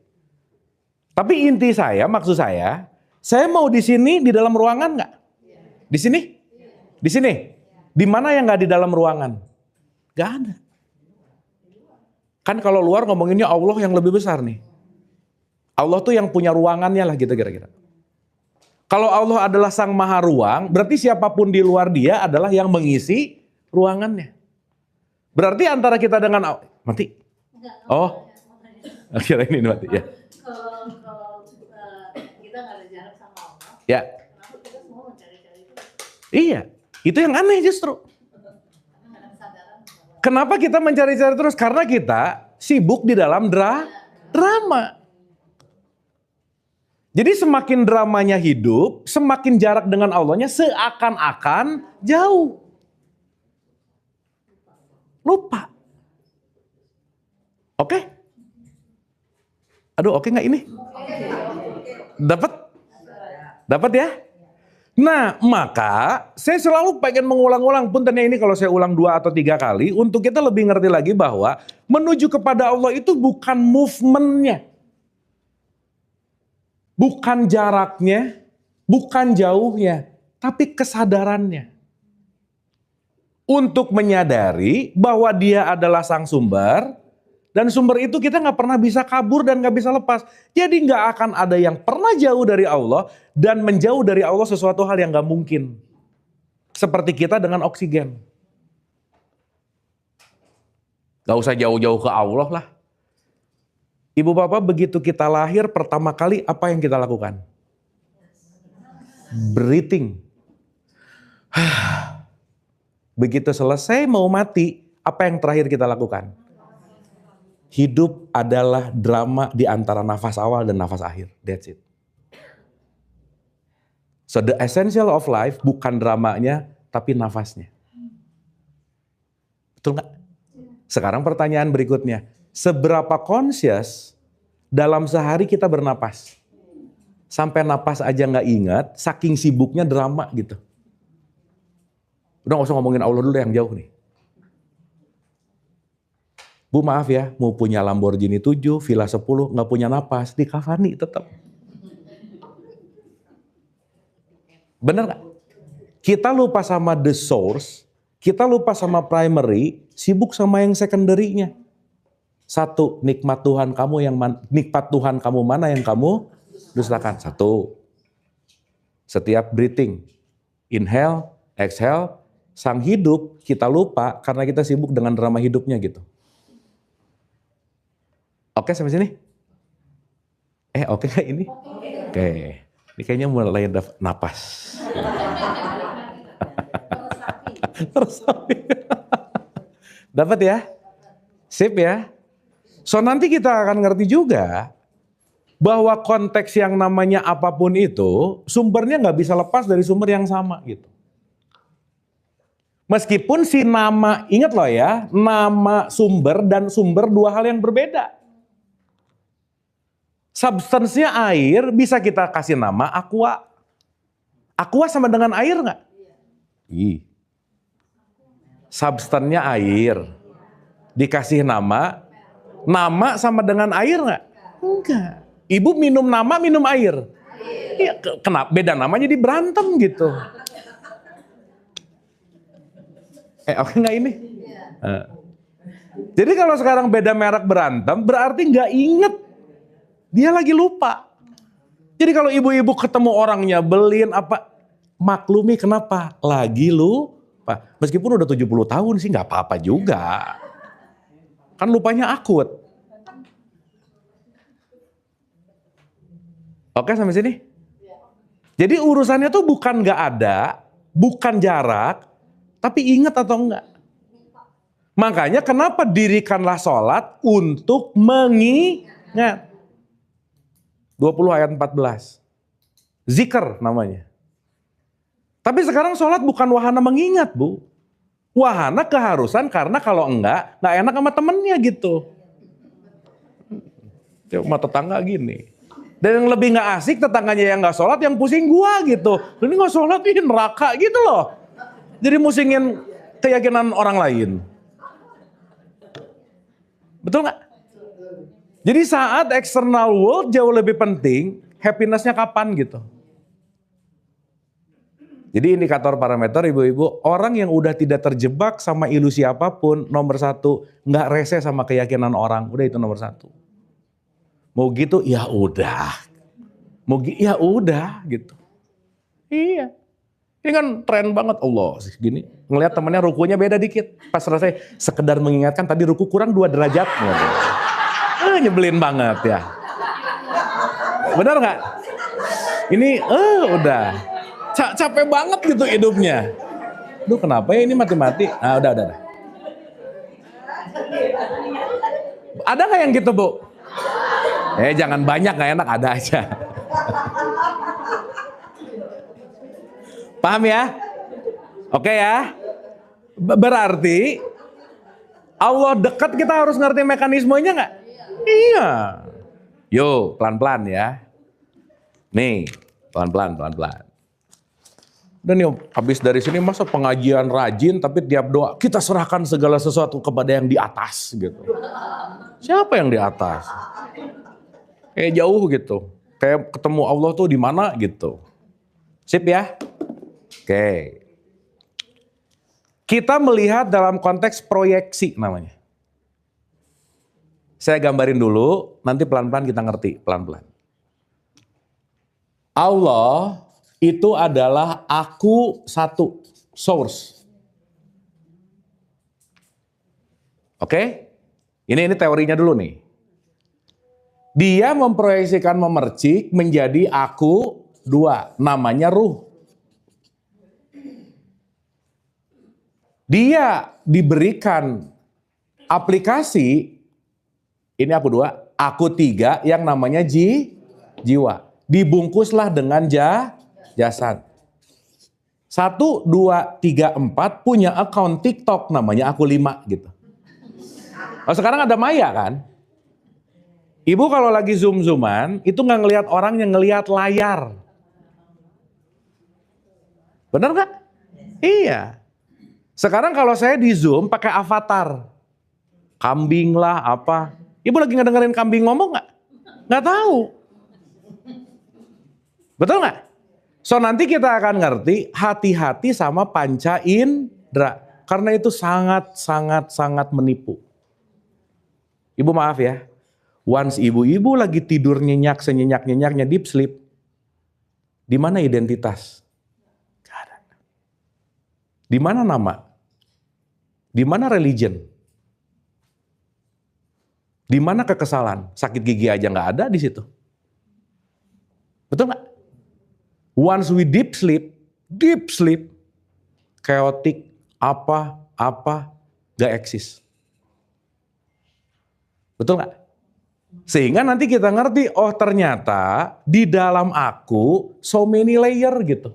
Speaker 1: Tapi inti saya, maksud saya mau di sini di dalam ruangan nggak? Di sini? Di sini? Di mana yang nggak di dalam ruangan? Gak ada. Kan kalau luar ngomonginnya Allah yang lebih besar nih. Allah tuh yang punya ruangannya lah gitu kira-kira. Kalau Allah adalah Sang Maha Ruang, berarti siapapun di luar Dia adalah yang mengisi ruangannya. Berarti antara kita dengan mati. Oh, kira ini mati ya.
Speaker 3: Kalau kita nggak ada jarak sama Allah,
Speaker 1: Ya.
Speaker 3: kenapa kita semua mencari-cari itu?
Speaker 1: Iya, itu yang aneh justru. Kenapa kita mencari-cari terus? Karena kita sibuk di dalam drama. Jadi semakin dramanya hidup, semakin jarak dengan Allahnya seakan-akan jauh. Lupa. Oke? Aduh, oke nggak ini? Dapat? Dapat ya? Nah, maka saya selalu pengen mengulang-ulang, puntennya ini kalau saya ulang 2 atau 3 kali, untuk kita lebih ngerti lagi bahwa menuju kepada Allah itu bukan movementnya. Bukan jaraknya, bukan jauhnya, tapi kesadarannya. Untuk menyadari bahwa Dia adalah Sang Sumber, dan sumber itu kita nggak pernah bisa kabur dan nggak bisa lepas. Jadi nggak akan ada yang pernah jauh dari Allah dan menjauh dari Allah sesuatu hal yang nggak mungkin. Seperti kita dengan oksigen. Gak usah jauh-jauh ke Allah lah. Ibu bapak begitu kita lahir pertama kali apa yang kita lakukan? Breathing. Begitu selesai mau mati, apa yang terakhir kita lakukan? Hidup adalah drama di antara nafas awal dan nafas akhir. That's it. So the essential of life bukan dramanya, tapi nafasnya. Betul nggak? Sekarang pertanyaan berikutnya. Seberapa conscious dalam sehari kita bernapas? Sampai napas aja nggak ingat, saking sibuknya drama gitu. Udah nggak usah ngomongin Allah dulu yang jauh nih. Bu maaf ya, mau punya Lamborghini 7, Villa 10, nggak punya napas, dikafani tetap. Bener nggak? Kita lupa sama the source, kita lupa sama primary, sibuk sama yang secondary-nya. Satu, nikmat Tuhan kamu mana yang kamu dustakan? Satu. Setiap breathing, inhale, exhale, sang hidup kita lupa karena kita sibuk dengan drama hidupnya gitu. Oke sampai sini? Oke nggak ini? Oke. Ini kayaknya mulai napas. Dapat ya? Sip ya? So nanti kita akan ngerti juga bahwa konteks yang namanya apapun itu sumbernya nggak bisa lepas dari sumber yang sama gitu. Meskipun si nama, ingat loh ya, nama sumber dan sumber dua hal yang berbeda. Substansnya air bisa kita kasih nama aqua. Aqua sama dengan air nggak? Iya. Substannya air. Dikasih nama Nama sama dengan air nggak? Enggak. Ibu minum nama, minum air. Iya, kenapa beda nama jadi berantem gitu? Oke nggak ini? Jadi kalau sekarang beda merek berantem, berarti nggak inget. Dia lagi lupa. Jadi kalau ibu-ibu ketemu orangnya beliin apa, maklumi kenapa? Lagi lupa. Meskipun udah 70 tahun sih nggak apa-apa juga. Kan lupanya akut. Oke sampai sini? Jadi urusannya tuh bukan nggak ada, bukan jarak, tapi ingat atau enggak. Makanya kenapa dirikanlah sholat untuk mengingat. 20 ayat 14. Zikr namanya. Tapi sekarang sholat bukan wahana mengingat, Bu. Wahana keharusan karena kalau enggak enak sama temennya gitu. Sama tetangga gini. Dan yang lebih gak asik tetangganya yang gak sholat yang pusing gua gitu. Ini gak sholat ini neraka gitu loh. Jadi musingin keyakinan orang lain. Betul gak? Jadi saat external world jauh lebih penting, happiness-nya kapan gitu. Jadi indikator parameter ibu-ibu, orang yang udah tidak terjebak sama ilusi apapun, nomor 1, nggak rese sama keyakinan orang, udah itu nomor 1. Mau gitu, ya udah. Ya udah gitu. Iya. Ini kan tren banget Allah gini. Ngelihat temennya rukunya beda dikit. Pas selesai sekedar mengingatkan tadi ruku kurang 2 derajat. Nyebelin banget ya. Benar nggak? Ini udah. Capek banget gitu hidupnya. Duh kenapa ya ini mati-mati? Nah udah. Ada nggak yang gitu Bu? Jangan banyak nggak enak, ada aja. Paham ya? Oke ya? Berarti Allah dekat kita harus ngerti mekanismenya nggak? Iya. Yo pelan-pelan ya. Nih pelan-pelan. Dan nih habis dari sini masa pengajian rajin tapi tiap doa kita serahkan segala sesuatu kepada yang di atas gitu. Siapa yang di atas? Kayak jauh gitu. Kayak ketemu Allah tuh di mana gitu. Sip ya? Oke. Kita melihat dalam konteks proyeksi namanya. Saya gambarin dulu, nanti pelan-pelan kita ngerti, pelan-pelan. Allah itu adalah aku satu, source. Oke? Ini teorinya dulu nih. Dia memproyeksikan memercik menjadi aku 2, namanya ruh. Dia diberikan aplikasi, ini aku 2, aku 3 yang namanya jiwa. Dibungkuslah dengan jasad. 1, 2, 3, 4 punya account TikTok namanya aku 5 gitu. Oh, sekarang ada Maya kan? Ibu kalau lagi zoom-zooman itu nggak ngelihat orang yang ngelihat layar. Benar nggak? Iya. Sekarang kalau saya di zoom pakai avatar. Kambing lah apa. Ibu lagi ngedengerin kambing ngomong nggak? Nggak tahu. Betul nggak? So nanti kita akan ngerti hati-hati sama panca indera. Karena itu sangat menipu. Ibu maaf ya. Once ibu-ibu lagi tidur nyenyak senyenyak-nyenyaknya deep sleep. Di mana identitas? Gak ada. Di mana nama? Di mana religion? Di mana kekesalan? Sakit gigi aja nggak ada di situ. Betul nggak? Once we deep sleep, chaotic, apa, gak eksis. Betul nggak? Sehingga nanti kita ngerti, oh ternyata di dalam aku so many layer gitu.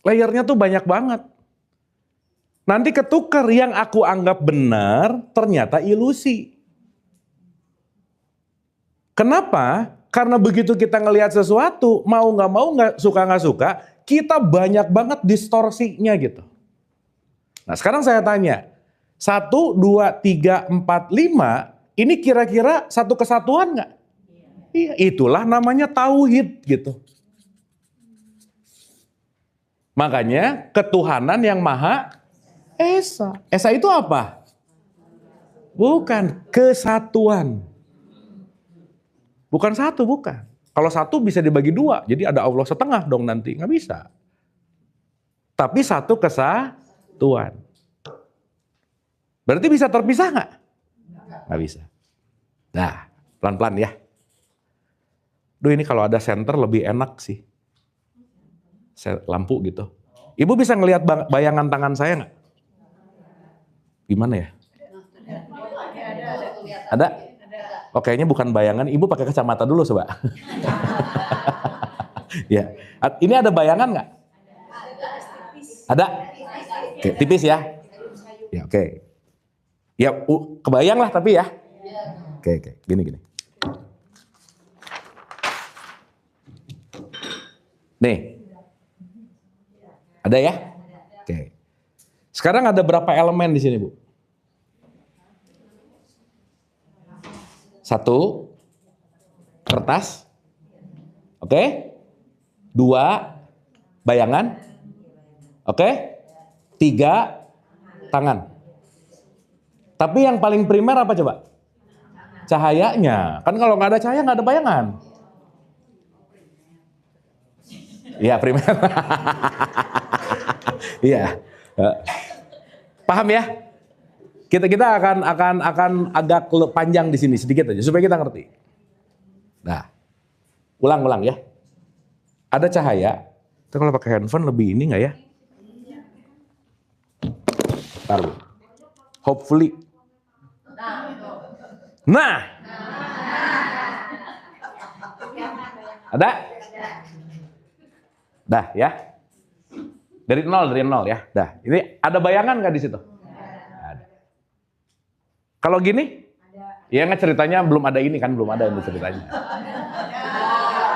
Speaker 1: Layernya tuh banyak banget. Nanti ketukar yang aku anggap benar ternyata ilusi. Kenapa? Karena begitu kita ngelihat sesuatu, mau nggak suka, kita banyak banget distorsinya gitu. Nah sekarang saya tanya, 1, 2, 3, 4, 5, ini kira-kira satu kesatuan nggak? Iya, itulah namanya tauhid gitu. Makanya ketuhanan yang Maha Esa. Esa itu apa? Bukan kesatuan. Bukan satu, bukan. Kalau satu bisa dibagi dua, jadi ada Allah setengah dong nanti, nggak bisa. Tapi satu kesatuan. Berarti bisa terpisah nggak? Nggak bisa. Nah, pelan-pelan ya. Duh, ini kalau ada senter lebih enak sih. Lampu gitu. Ibu bisa ngelihat bayangan tangan saya nggak? Gimana ya? Ada? Oh, kayaknya bukan bayangan. Ibu pakai kacamata dulu coba. Ya. Ini ada bayangan nggak? Ada? Oke, tipis ya? Ya, oke. Ya, kebayang lah tapi ya. Oke. Gini. Nih. Ada ya? Oke. Sekarang ada berapa elemen di sini, Bu? 1, kertas. Oke. 2, bayangan. Oke. 3, tangan. Tapi yang paling primer apa coba? Cahayanya. Kan kalau nggak ada cahaya nggak ada bayangan. Iya, primer. Iya. Paham ya? Kita akan agak panjang di sini sedikit aja supaya kita ngerti. Nah, ulang ya. Ada cahaya. Kita kalau pakai handphone lebih ini nggak ya? Taruh. Hopefully. Nah. Ada? Dah ya. Dari nol ya. Dah. Ini ada bayangan nggak di situ? Ada. Kalau gini? Ya nggak, ceritanya belum ada ini kan, belum ada ini ceritanya.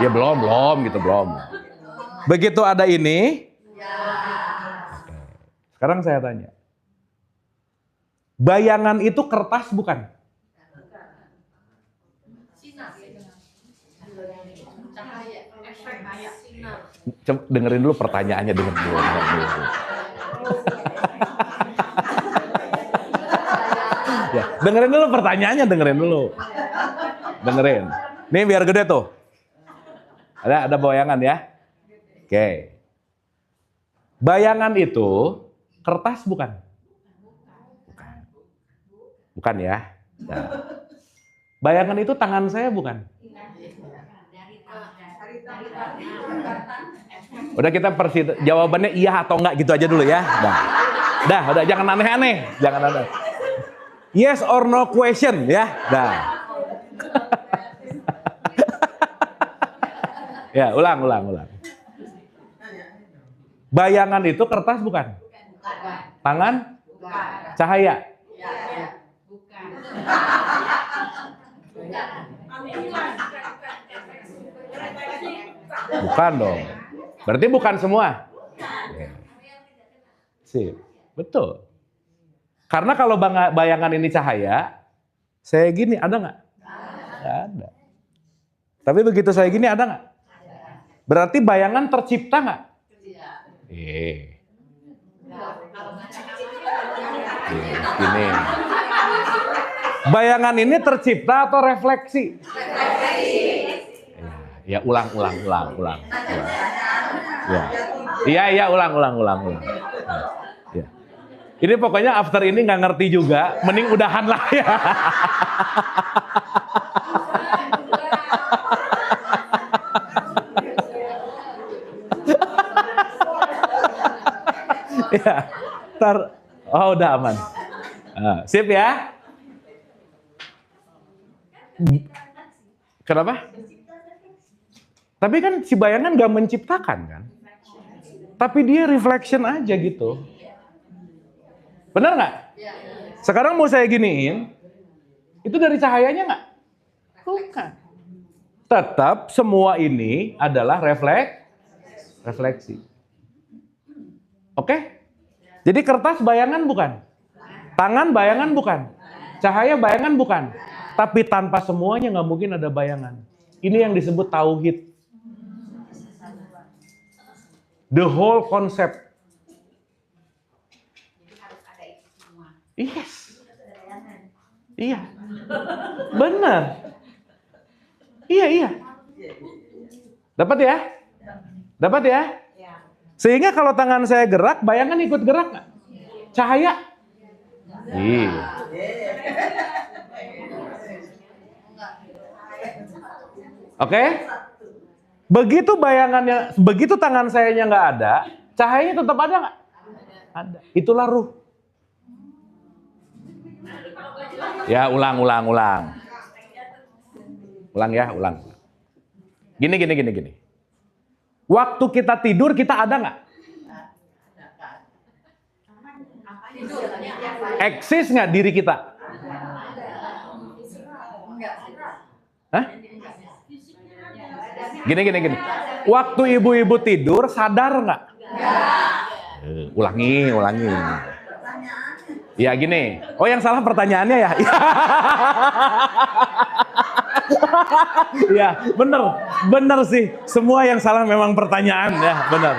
Speaker 1: Ya belum gitu, belum. Begitu ada ini. Oke. Sekarang saya tanya. Bayangan itu kertas bukan? Coba dengerin dulu pertanyaannya, dengerin dulu. Ya, dengerin dulu pertanyaannya, dengerin dulu. Dengerin. Nih biar gede tuh. Ada bayangan ya? Oke. Bayangan itu kertas bukan? Bukan ya. Nah. Bayangan itu tangan saya bukan? Udah kita jawabannya iya atau enggak gitu aja dulu ya. Udah jangan aneh-aneh, jangan aneh. Yes or no question ya. Dah. Ya, ulang. Bayangan itu kertas bukan? Tangan? Cahaya? Bukan dong. Berarti bukan semua. Sip. Betul. Karena kalau bayangan ini cahaya, saya gini ada nggak? Nggak ada. Tapi begitu saya gini ada nggak? Berarti bayangan tercipta nggak? Gini. Bayangan ini tercipta atau refleksi? Ya, ulang. Ya. Iya, ulang. Ya. Ini pokoknya after ini nggak ngerti juga, mending udahan lah ya. Ya, udah aman. Sip ya. Kenapa? Tapi kan si bayangan gak menciptakan kan? Tapi dia reflection aja gitu. Benar nggak? Sekarang mau saya giniin, itu dari cahayanya nggak? Bukan. Tetap semua ini adalah refleksi. Oke? Jadi kertas bayangan bukan?
Speaker 4: Tangan bayangan bukan. Cahaya bayangan bukan. Tapi tanpa semuanya nggak mungkin ada bayangan. Ini yang disebut tauhid. The whole concept. Yes. Iya. Benar. Iya. Dapat ya? Dapat ya? Sehingga kalau tangan saya gerak, bayangan ikut gerak nggak? Cahaya? Iya. Oke? Begitu bayangannya, begitu tangan sayanya nggak ada, cahayanya tetap ada nggak? Ada. Itulah ruh. Ya, ulang. Ulang ya, ulang. Gini. Waktu kita tidur, kita ada nggak? Eksis nggak diri kita? Hah? Gini. Waktu ibu-ibu tidur, sadar nggak? Ulangi. Ya gini. Oh, yang salah pertanyaannya ya? Ya, bener sih. Semua yang salah memang pertanyaan ya, bener.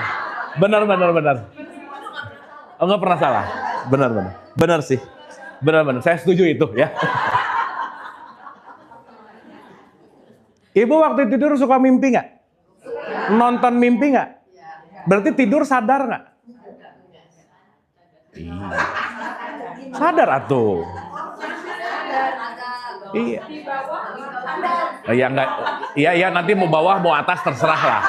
Speaker 4: Oh, nggak pernah salah. Bener sih. Bener. Saya setuju itu ya. Ibu waktu tidur suka mimpi nggak? Nonton mimpi nggak? Berarti tidur sadar nggak? Iya. Sadar atuh. Iya. Ya enggak. Iya nanti mau bawah mau atas terserah lah.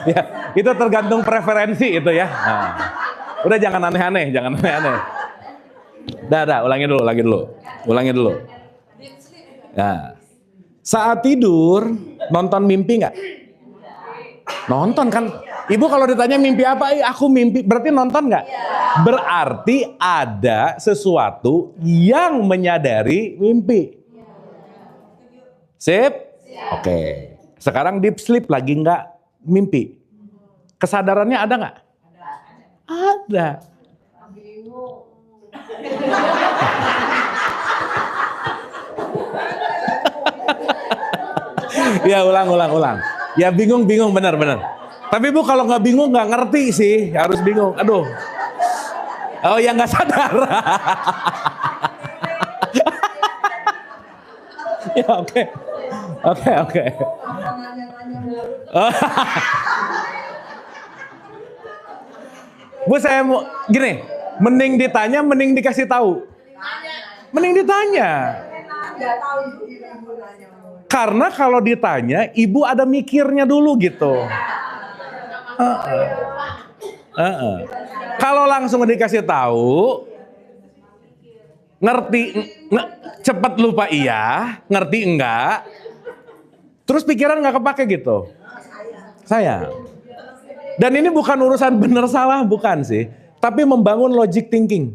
Speaker 4: Ya, itu tergantung preferensi itu ya. Nah, udah jangan aneh-aneh. Dah, ulangi dulu. Nah, saat tidur nonton mimpi nggak? Nonton kan. Ibu kalau ditanya mimpi apa? Aku mimpi. Berarti nonton nggak? Berarti ada sesuatu yang menyadari mimpi. Sip? Oke. Sekarang deep sleep lagi nggak mimpi. Kesadarannya ada nggak? Ada. Ya ulang. Ya bingung benar. Tapi Bu kalau nggak bingung nggak ngerti sih, harus bingung. Aduh. Oh ya nggak sadar. Ya oke. Bu saya mau gini, mending ditanya, mending dikasih tahu. Mending ditanya. Karena kalau ditanya, ibu ada mikirnya dulu gitu. Kalau langsung dikasih tahu, ngerti, cepet lupa iya, ngerti enggak, terus pikiran nggak kepake gitu. Sayang. Dan ini bukan urusan benar salah, bukan sih, tapi membangun logic thinking.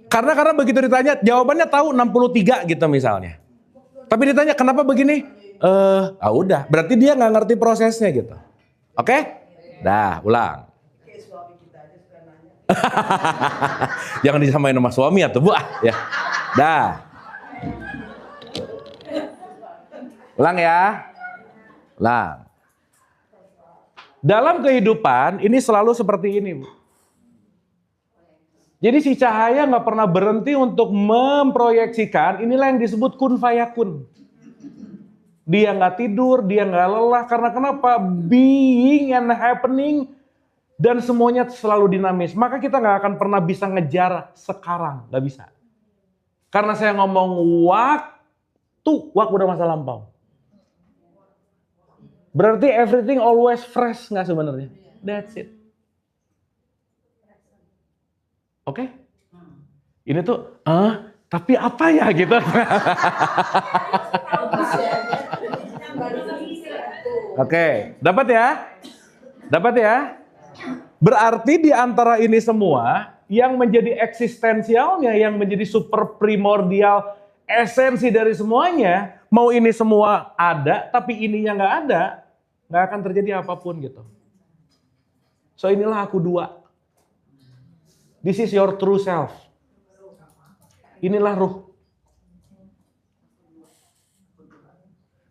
Speaker 4: Karena begitu ditanya, jawabannya tahu 63 gitu misalnya. Tapi ditanya kenapa begini? Udah, berarti dia nggak ngerti prosesnya gitu. Oke? Dah, ulang. Jangan disamain sama suami atau Bu ya. Dah. Ulang ya. Ulang. Dalam kehidupan ini selalu seperti ini, Bu. Jadi si cahaya nggak pernah berhenti untuk memproyeksikan, inilah yang disebut kun fayakun. Dia nggak tidur, dia nggak lelah, karena kenapa? Being and happening, dan semuanya selalu dinamis. Maka kita nggak akan pernah bisa ngejar sekarang, nggak bisa. Karena saya ngomong waktu udah masa lampau. Berarti everything always fresh nggak sebenarnya? That's it. Oke? Ini tuh, tapi apa ya gitu? Oke, dapat ya? Berarti di antara ini semua, yang menjadi eksistensialnya, yang menjadi super primordial, esensi dari semuanya, mau ini semua ada, tapi ininya nggak ada, nggak akan terjadi apapun gitu. So inilah aku dua. This is your true self. Inilah ruh.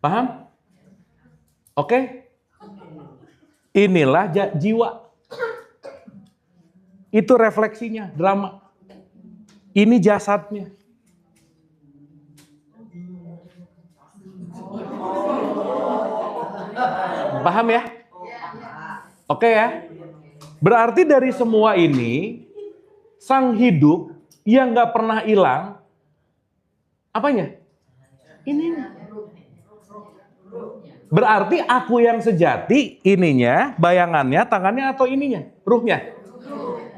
Speaker 4: Paham? Oke? Inilah jiwa. Itu refleksinya, drama. Ini jasadnya. Paham ya? Oke ya? Berarti dari semua ini, sang hidup yang gak pernah hilang, apanya? Ininya. Berarti aku yang sejati, ininya, bayangannya, tangannya atau ininya? Ruhnya?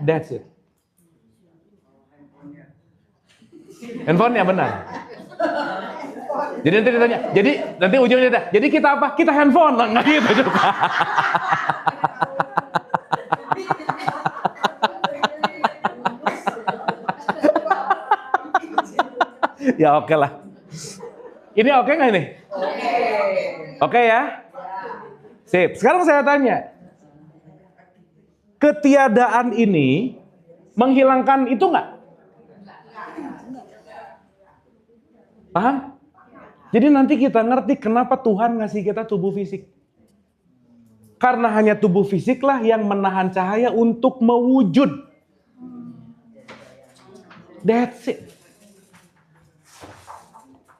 Speaker 4: That's it. Handphonenya benar. Jadi nanti ditanya, jadi nanti ujungnya ditanya, jadi kita apa? Kita handphone, nggak gitu juga. Ya oke lah. Ini oke nggak ini? Oke ya? Sip. Sekarang saya tanya, ketiadaan ini menghilangkan itu nggak? Paham? Jadi nanti kita ngerti kenapa Tuhan ngasih kita tubuh fisik. Karena hanya tubuh fisiklah yang menahan cahaya untuk mewujud. That's it.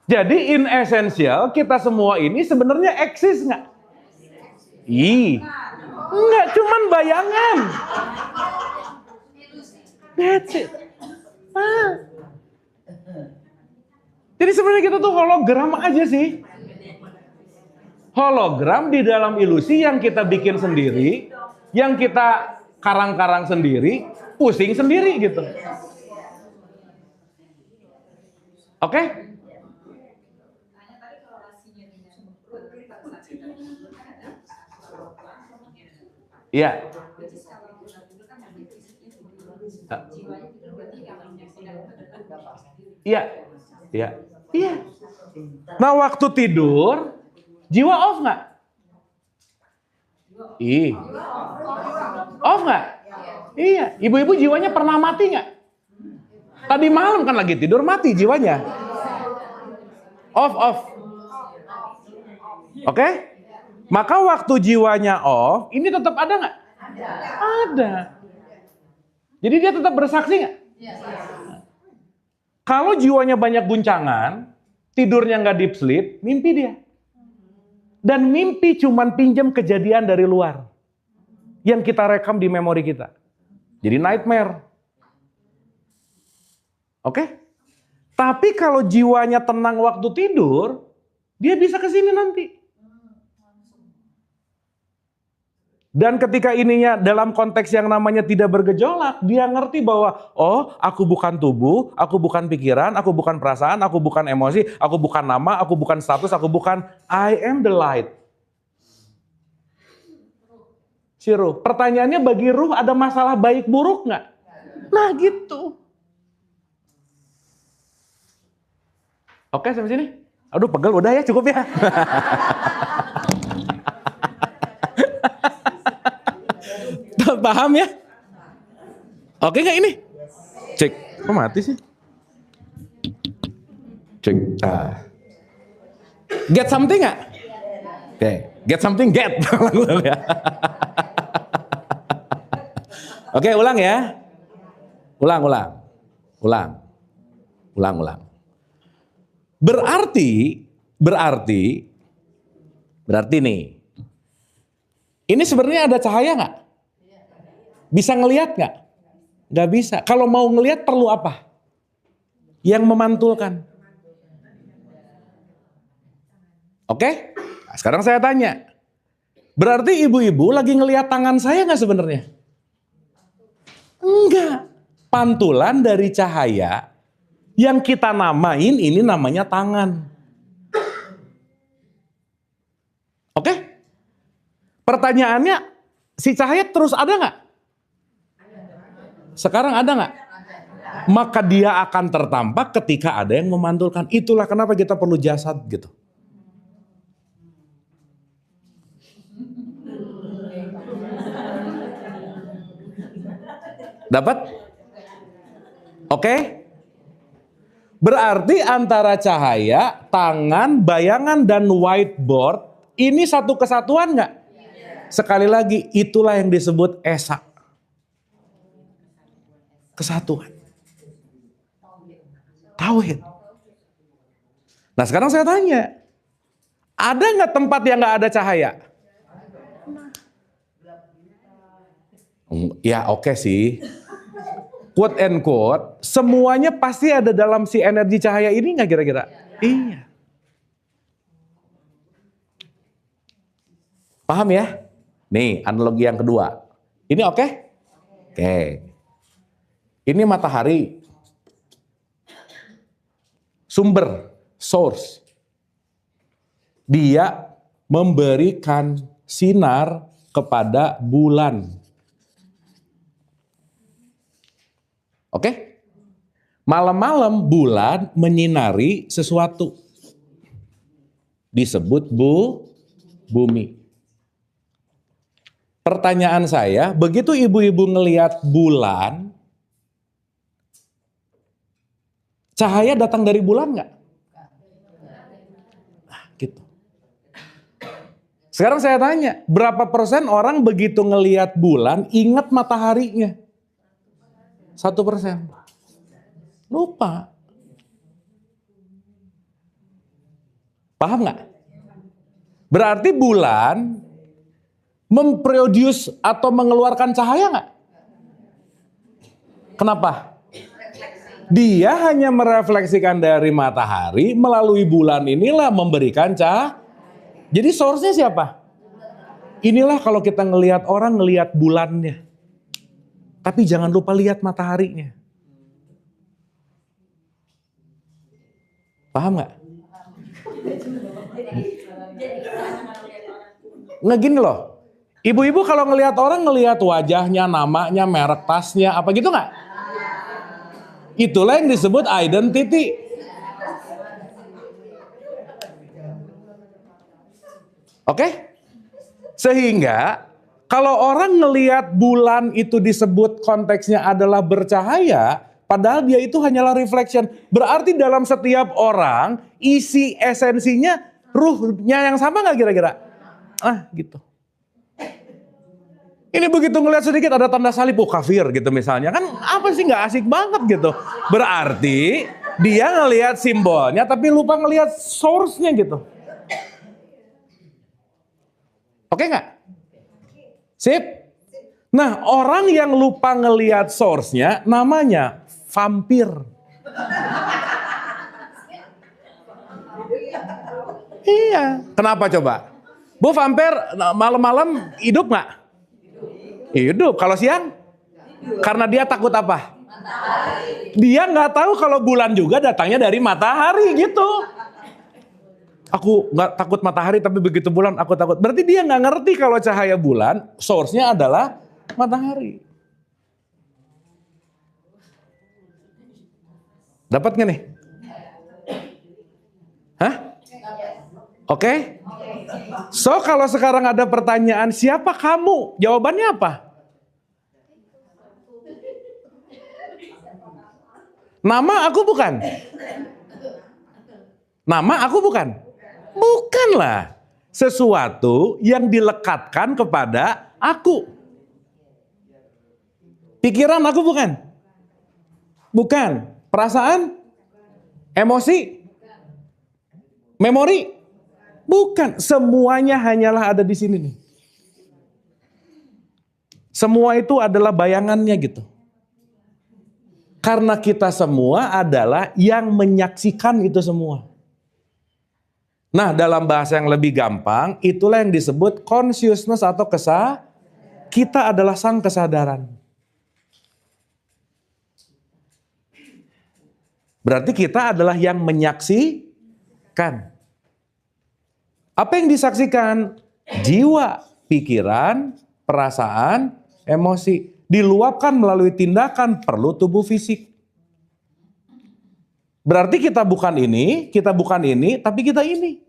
Speaker 4: Jadi in essential kita semua ini sebenarnya eksis nggak? Nggak, cuman bayangan. That's it. Jadi sebenarnya kita tuh hologram aja sih. Hologram di dalam ilusi yang kita bikin sendiri, yang kita karang-karang sendiri, pusing sendiri gitu. Oke? Iya. Iya. Iya. Iya. Nah waktu tidur, jiwa off nggak? Off nggak? Iya. Ibu-ibu jiwanya pernah mati nggak? Tadi malam kan lagi tidur mati jiwanya. Off. Oke? Maka waktu jiwanya off, ini tetap ada nggak? Ada. Jadi dia tetap bersaksi nggak? Kalau jiwanya banyak guncangan, tidurnya nggak deep sleep, mimpi dia. Dan mimpi cuman pinjam kejadian dari luar. Yang kita rekam di memori kita. Jadi nightmare. Oke? Tapi kalau jiwanya tenang waktu tidur, dia bisa ke sini nanti. Dan ketika ininya dalam konteks yang namanya tidak bergejolak, dia ngerti bahwa, oh aku bukan tubuh, aku bukan pikiran, aku bukan perasaan, aku bukan emosi, aku bukan nama, aku bukan status, aku bukan, I am the light. Si ruh. Pertanyaannya bagi ruh ada masalah baik buruk nggak? Nah gitu. Oke sampai sini? Aduh pegel udah ya cukup ya. Paham ya? Oke nggak ini? Cek. Kok mati sih? Cek. Get something nggak? Oke. Get something get. Oke ulang ya. Ulang. Berarti nih. Ini sebenarnya ada cahaya nggak? Bisa ngelihat nggak? Nggak bisa. Kalau mau ngelihat perlu apa? Yang memantulkan. Oke? Nah, sekarang saya tanya. Berarti ibu-ibu lagi ngelihat tangan saya nggak sebenarnya? Enggak. Pantulan dari cahaya yang kita namain ini namanya tangan. Oke? Pertanyaannya, si cahaya terus ada nggak? Sekarang ada nggak? Maka dia akan tertampak ketika ada yang memantulkan. Itulah kenapa kita perlu jasad gitu. Dapat? Oke? Berarti antara cahaya, tangan, bayangan, dan whiteboard ini satu kesatuan nggak? Sekali lagi, itulah yang disebut esa. Kesatuan. Tauhid. Nah sekarang saya tanya, ada nggak tempat yang nggak ada cahaya? Ya oke sih. Quote and quote, semuanya pasti ada dalam si energi cahaya ini nggak kira-kira? Iya. Paham ya? Nih analogi yang kedua. Ini oke? Oke. Ini matahari. Sumber, source. Dia memberikan sinar kepada bulan. Oke? Malam-malam bulan menyinari sesuatu. Disebut bumi. Pertanyaan saya, begitu ibu-ibu ngelihat bulan, cahaya datang dari bulan nggak? Nah, gitu. Sekarang saya tanya, berapa persen orang begitu ngelihat bulan ingat mataharinya? 1%. Lupa. Paham nggak? Berarti bulan memproduce atau mengeluarkan cahaya nggak? Kenapa? Dia hanya merefleksikan dari matahari, melalui bulan inilah memberikan cahaya. Jadi source-nya siapa? Inilah kalau kita ngelihat orang ngelihat bulannya. Tapi jangan lupa lihat mataharinya. Paham nggak? Nggak gini loh. Ibu-ibu kalau ngelihat orang ngelihat wajahnya, namanya, merek tasnya, apa gitu nggak? Itulah yang disebut identity. Oke? Sehingga kalau orang ngelihat bulan itu disebut konteksnya adalah bercahaya, padahal dia itu hanyalah reflection. Berarti dalam setiap orang isi esensinya ruhnya yang sama nggak kira-kira? Gitu. Ini begitu ngelihat sedikit ada tanda salib, kafir gitu misalnya. Kan apa sih nggak asik banget gitu. Berarti dia ngelihat simbolnya tapi lupa ngelihat source-nya gitu. Oke nggak? Sip? Nah orang yang lupa ngelihat source-nya namanya vampir. Iya. Kenapa coba? Bu vampir malam-malam hidup nggak? Hidup. Kalau siang? Karena dia takut apa? Matahari. Dia nggak tahu kalau bulan juga datangnya dari matahari gitu. Aku nggak takut matahari tapi begitu bulan aku takut. Berarti dia nggak ngerti kalau cahaya bulan source-nya adalah matahari. Dapat nggak nih? Hah? Oke? So kalau sekarang ada pertanyaan siapa kamu? Jawabannya apa? Nama aku bukan? Nama aku bukan? Bukanlah. Sesuatu yang dilekatkan kepada aku. Pikiran aku bukan? Bukan. Perasaan? Emosi? Memori? Bukan, semuanya hanyalah ada di sini nih. Semua itu adalah bayangannya gitu. Karena kita semua adalah yang menyaksikan itu semua. Nah, dalam bahasa yang lebih gampang, itulah yang disebut consciousness atau kita adalah sang kesadaran. Berarti kita adalah yang menyaksikan. Apa yang disaksikan? Jiwa, pikiran, perasaan, emosi. Diluapkan melalui tindakan, perlu tubuh fisik. Berarti kita bukan ini, tapi kita ini.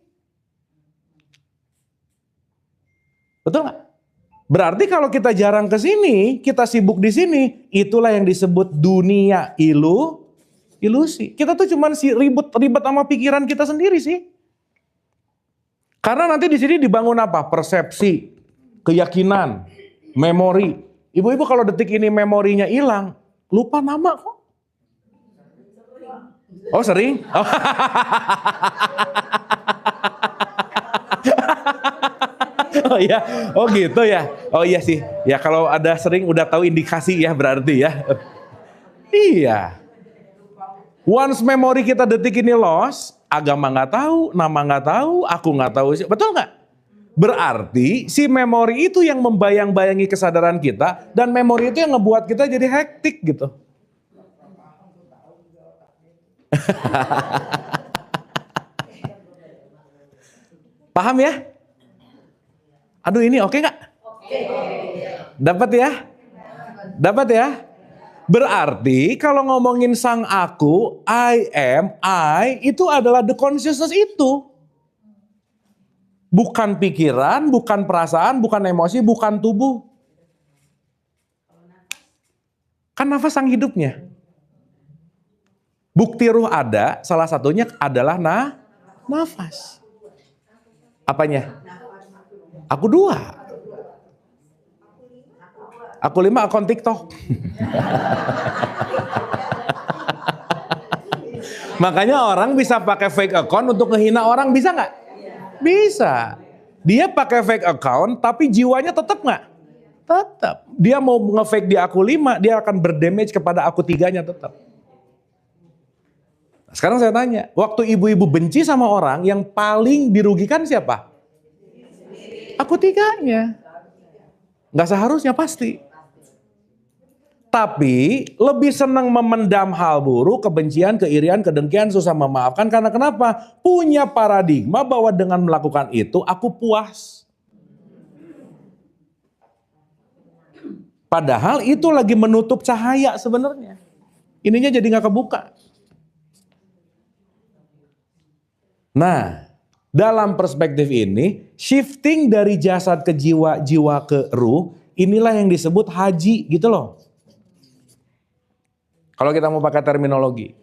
Speaker 4: Betul nggak? Berarti kalau kita jarang ke sini, kita sibuk di sini, itulah yang disebut dunia ilusi. Kita tuh cuman ribet sama pikiran kita sendiri sih. Karena nanti di sini dibangun apa? Persepsi, keyakinan, memori. Ibu-ibu kalau detik ini memorinya hilang, lupa nama kok. Oh sering? Oh. Oh iya, oh gitu ya. Oh iya sih. Ya kalau ada sering udah tahu indikasi ya berarti ya. Iya. Once memori kita detik ini lost, agama nggak tahu, nama nggak tahu, aku nggak tahu. Betul nggak? Berarti si memori itu yang membayang-bayangi kesadaran kita dan memori itu yang ngebuat kita jadi hektik gitu. Paham ya? Aduh ini oke nggak? Dapat ya? Dapat ya? Berarti kalau ngomongin sang aku, I itu adalah the consciousness itu. Bukan pikiran, bukan perasaan, bukan emosi, bukan tubuh. Kan nafas sang hidupnya. Bukti ruh ada, salah satunya adalah nafas. Apanya? Aku 2. Aku 5 akun TikTok. Makanya orang bisa pakai fake account untuk ngehina orang, bisa nggak? Bisa. Dia pakai fake account tapi jiwanya tetap nggak? Tetap. Dia mau nge-fake di aku 5, dia akan berdamage kepada aku 3-nya tetap. Sekarang saya tanya, waktu ibu-ibu benci sama orang, yang paling dirugikan siapa? Aku 3-nya. Nggak seharusnya pasti. Tapi lebih senang memendam hal buruk, kebencian, keirian, kedengkian, susah memaafkan. Karena kenapa? Punya paradigma bahwa dengan melakukan itu aku puas. Padahal itu lagi menutup cahaya sebenarnya. Ininya jadi nggak kebuka. Nah, dalam perspektif ini, shifting dari jasad ke jiwa, jiwa ke ruh, inilah yang disebut haji gitu loh. Kalau kita mau pakai terminologi.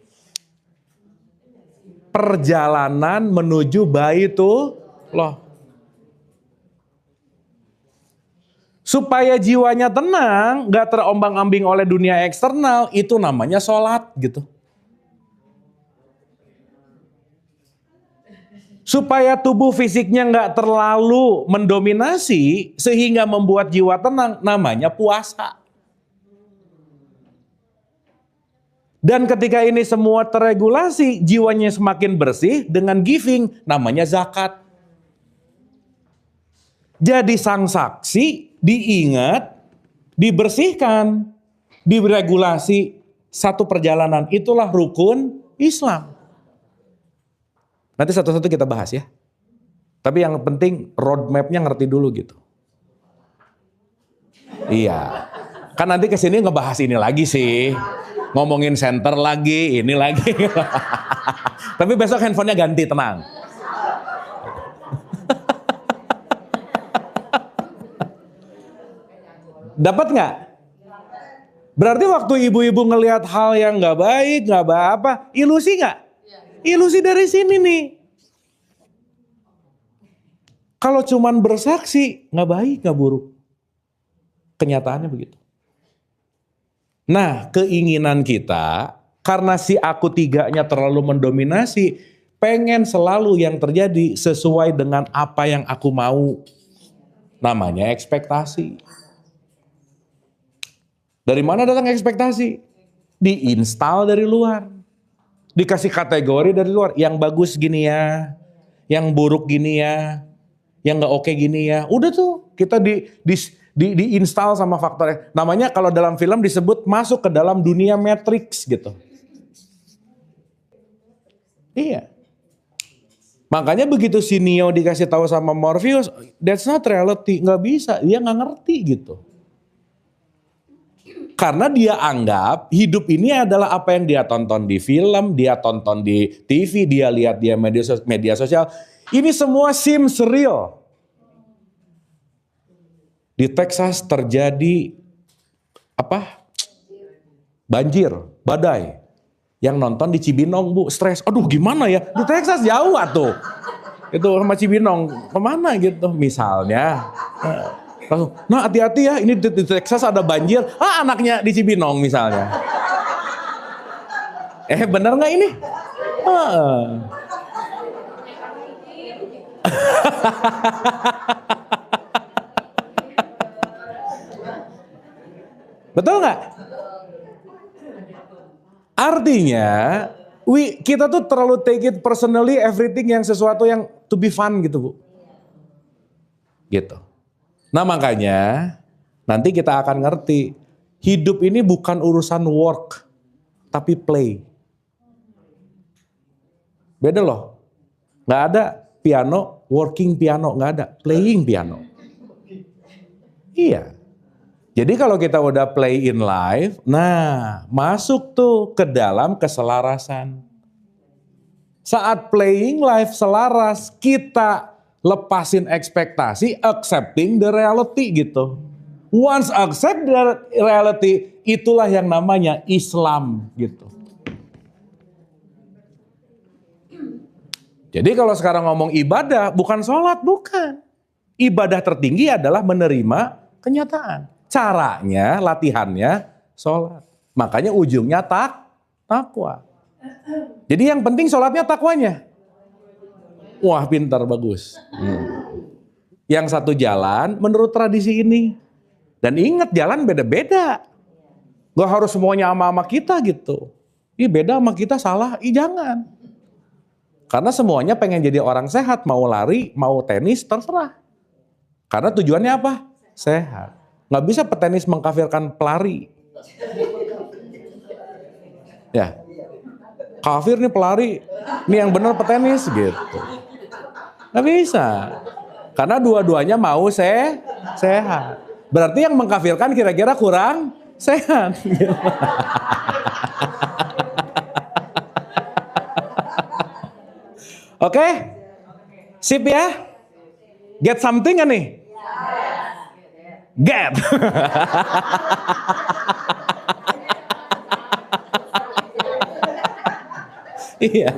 Speaker 4: Perjalanan menuju Baitullah. Supaya jiwanya tenang, gak terombang-ambing oleh dunia eksternal, itu namanya sholat gitu. Supaya tubuh fisiknya nggak terlalu mendominasi sehingga membuat jiwa tenang, namanya puasa. Dan ketika ini semua terregulasi, jiwanya semakin bersih dengan giving, namanya zakat. Jadi sang saksi diingat, dibersihkan, diregulasi satu perjalanan. Itulah rukun Islam. Nanti satu-satu kita bahas ya. Tapi yang penting roadmap-nya ngerti dulu gitu. Iya. Kan nanti kesini ngebahas ini lagi sih. Ngomongin center lagi, ini lagi. Tapi besok handphonenya ganti, tenang. Dapat nggak? Berarti waktu ibu-ibu ngelihat hal yang nggak baik, nggak apa, ilusi nggak? Ilusi dari sini nih. Kalau cuman bersaksi, nggak baik, nggak buruk. Kenyataannya begitu. Nah, keinginan kita, karena si aku 3-nya terlalu mendominasi, pengen selalu yang terjadi sesuai dengan apa yang aku mau. Namanya ekspektasi. Dari mana datang ekspektasi? Diinstal dari luar. Dikasih kategori dari luar, yang bagus gini ya, yang buruk gini ya, yang nggak oke gini ya. Udah tuh kita diinstal sama faktor. Namanya kalau dalam film disebut masuk ke dalam dunia matrix gitu. Iya. Makanya begitu si Neo dikasih tahu sama Morpheus, that's not reality, nggak bisa, dia nggak ngerti gitu. Karena dia anggap hidup ini adalah apa yang dia tonton di film, dia tonton di TV, dia lihat di media sosial. Ini semua seems real. Di Texas terjadi apa? Banjir, badai. Yang nonton di Cibinong, Bu, stres. Aduh, gimana ya? Di Texas jauh tuh. Itu sama Cibinong, kemana gitu misalnya. Nah, hati-hati ya, ini di Texas ada banjir. Anaknya di Cibinong misalnya. Bener nggak ini? Betul nggak? Artinya, kita tuh terlalu take it personally, everything yang sesuatu yang to be fun gitu, Bu. Gitu. Nah, makanya nanti kita akan ngerti, hidup ini bukan urusan work, tapi play. Beda loh. Nggak ada piano, working piano, nggak ada. Playing piano. Iya. Jadi kalau kita udah play in life, nah masuk tuh ke dalam keselarasan. Saat playing life selaras, kita lepasin ekspektasi, accepting the reality gitu. Once accept the reality, itulah yang namanya Islam gitu. Jadi kalau sekarang ngomong ibadah, bukan sholat, bukan. Ibadah tertinggi adalah menerima kenyataan. Caranya, latihannya, sholat. Makanya ujungnya takwa. Jadi yang penting sholatnya, takwanya. Wah, pintar, bagus. Yang satu jalan menurut tradisi ini. Dan ingat, jalan beda-beda. Gak harus semuanya sama kita gitu. Beda sama kita salah, jangan. Karena semuanya pengen jadi orang sehat, mau lari, mau tenis, terserah. Karena tujuannya apa? Sehat. Nggak bisa petenis mengkafirkan pelari. Ya, kafir nih pelari, nih yang benar petenis gitu. Nggak bisa. Karena dua-duanya mau sehat. Berarti yang mengkafirkan kira-kira kurang sehat. Oke? Sip ya? Get something kan nih? Get. Iya.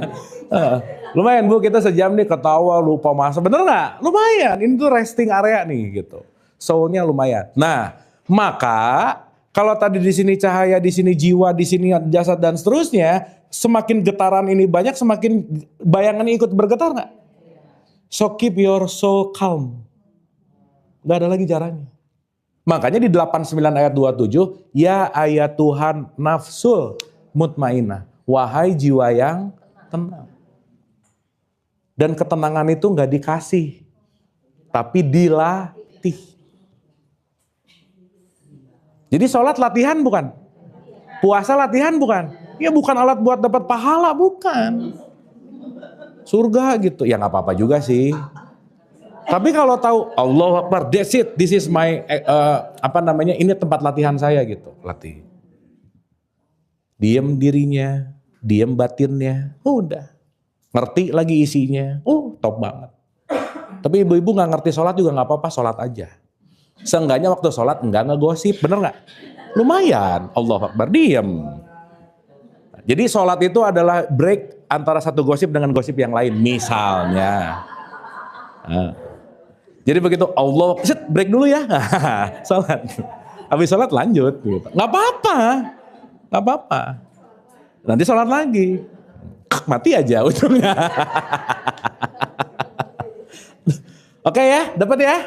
Speaker 4: Lumayan Bu, kita sejam nih ketawa, lupa masa. Bener nggak? Lumayan. Ini tuh resting area nih gitu. Soulnya lumayan. Nah, maka kalau tadi di sini cahaya, di sini jiwa, di sini jasad dan seterusnya, semakin getaran ini banyak, semakin bayangannya ikut bergetar nggak? So keep your soul calm. Nggak ada lagi caranya. Makanya di 89 ayat 27, ya ayat Tuhan nafsul mutmainah, wahai jiwa yang tenang. Dan ketenangan itu nggak dikasih, tapi dilatih. Jadi sholat latihan bukan? Puasa latihan bukan? Ya bukan alat buat dapat pahala, bukan. Surga gitu, ya nggak apa-apa juga sih. Tapi kalau tahu Allah Akbar, that's it, this is my ini tempat latihan saya gitu, latih. Diem dirinya, diem batinnya, udah. Ngerti lagi isinya, top banget. Tapi ibu-ibu nggak ngerti sholat juga nggak apa-apa, sholat aja. Seenggaknya waktu sholat enggak ngegosip, bener nggak? Lumayan, Allah Akbar, diem. Jadi sholat itu adalah break antara satu gosip dengan gosip yang lain, misalnya. Jadi begitu Allah, break dulu ya, sholat. Habis sholat lanjut, gitu. Nggak apa-apa. Nanti sholat lagi, mati aja ujungnya. Oke ya, dapat ya?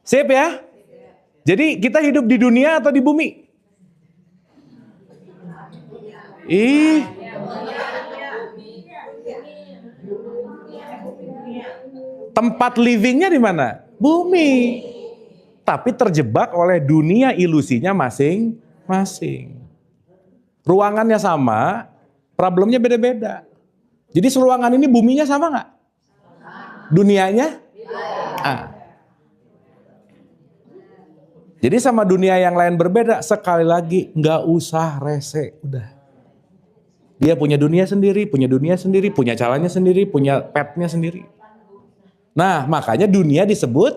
Speaker 4: Sip ya? Jadi kita hidup di dunia atau di bumi? Tempat livingnya di mana? Bumi. Tapi terjebak oleh dunia ilusinya masing-masing. Ruangannya sama, problemnya beda-beda. Jadi seruangan ini buminya sama nggak? Dunianya? Jadi sama dunia yang lain berbeda, sekali lagi nggak usah rese, udah. Dia punya dunia sendiri, punya caranya sendiri, punya petnya sendiri. Nah, makanya dunia disebut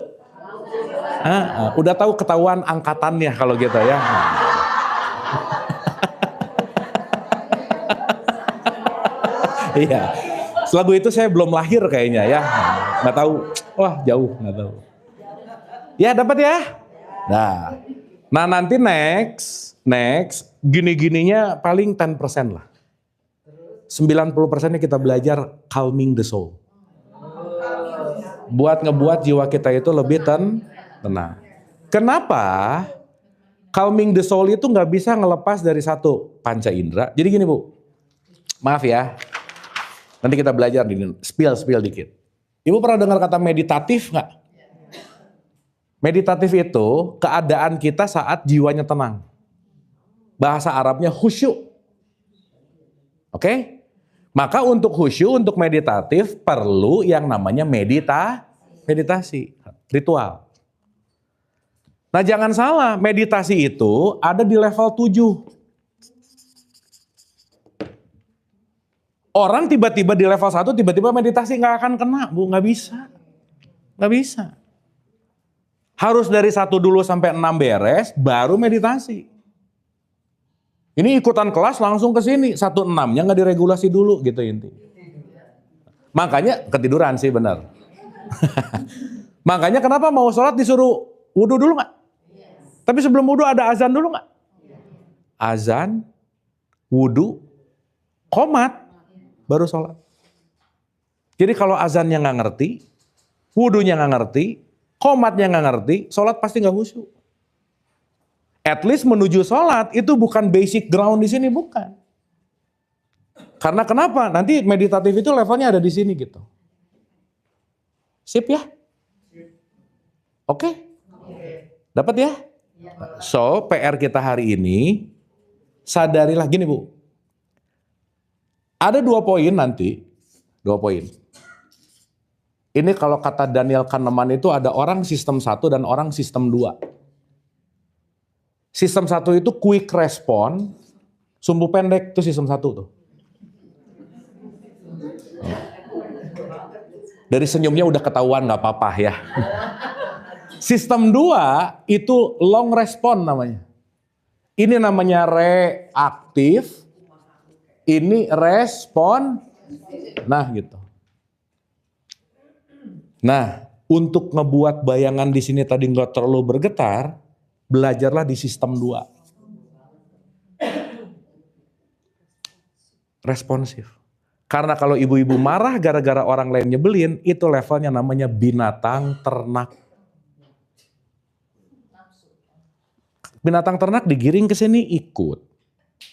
Speaker 4: Udah tahu ketahuan angkatannya kalau gitu ya. Iya. Lagu itu saya belum lahir kayaknya ya. Nggak tahu. Wah jauh nggak tahu. Ya dapat ya. Nah nanti next gini-gininya paling 10% lah. 90%-nya kita belajar calming the soul. Buat ngebuat jiwa kita itu lebih tenang. Kenapa? Calming the soul itu nggak bisa ngelepas dari satu panca indera. Jadi gini Bu, maaf ya. Nanti kita belajar di spill dikit. Ibu pernah dengar kata meditatif nggak? Meditatif itu keadaan kita saat jiwanya tenang. Bahasa Arabnya khusyuk. Oke? Maka untuk khusyuk, untuk meditatif perlu yang namanya meditasi, ritual. Nah jangan salah, meditasi itu ada di level 7. Orang tiba-tiba di level 1 tiba-tiba meditasi nggak akan kena, Bu, nggak bisa. Nggak bisa. Harus dari 1 dulu sampai 6 beres, baru meditasi. Ini ikutan kelas langsung ke sini, 1-6-nya nggak diregulasi dulu gitu inti. Makanya ketiduran sih benar. Makanya kenapa mau sholat disuruh wudhu dulu nggak? Tapi sebelum wudhu ada azan dulu nggak? Azan, wudhu, qomat, baru sholat. Jadi kalau azannya nggak ngerti, wudhunya nggak ngerti, qomatnya nggak ngerti, sholat pasti nggak khusyuk. At least menuju sholat itu bukan basic ground di sini, bukan. Karena kenapa? Nanti meditatif itu levelnya ada di sini gitu. Sip ya? Oke? Dapat ya? So, PR kita hari ini, sadarilah gini Bu. Ada 2 poin nanti, 2 poin. Ini kalau kata Daniel Kahneman itu ada orang sistem 1 dan orang sistem 2. Sistem 1 itu quick respon, sumbu pendek itu sistem 1 tuh. Dari senyumnya udah ketahuan nggak apa-apa ya. Sistem 2 itu long respon namanya. Ini namanya reaktif, ini respon. Nah gitu. Nah untuk ngebuat bayangan di sini tadi nggak terlalu bergetar, belajarlah di sistem 2. Responsif. Karena kalau ibu-ibu marah gara-gara orang lain nyebelin, itu levelnya namanya binatang ternak. Binatang ternak digiring ke sini ikut.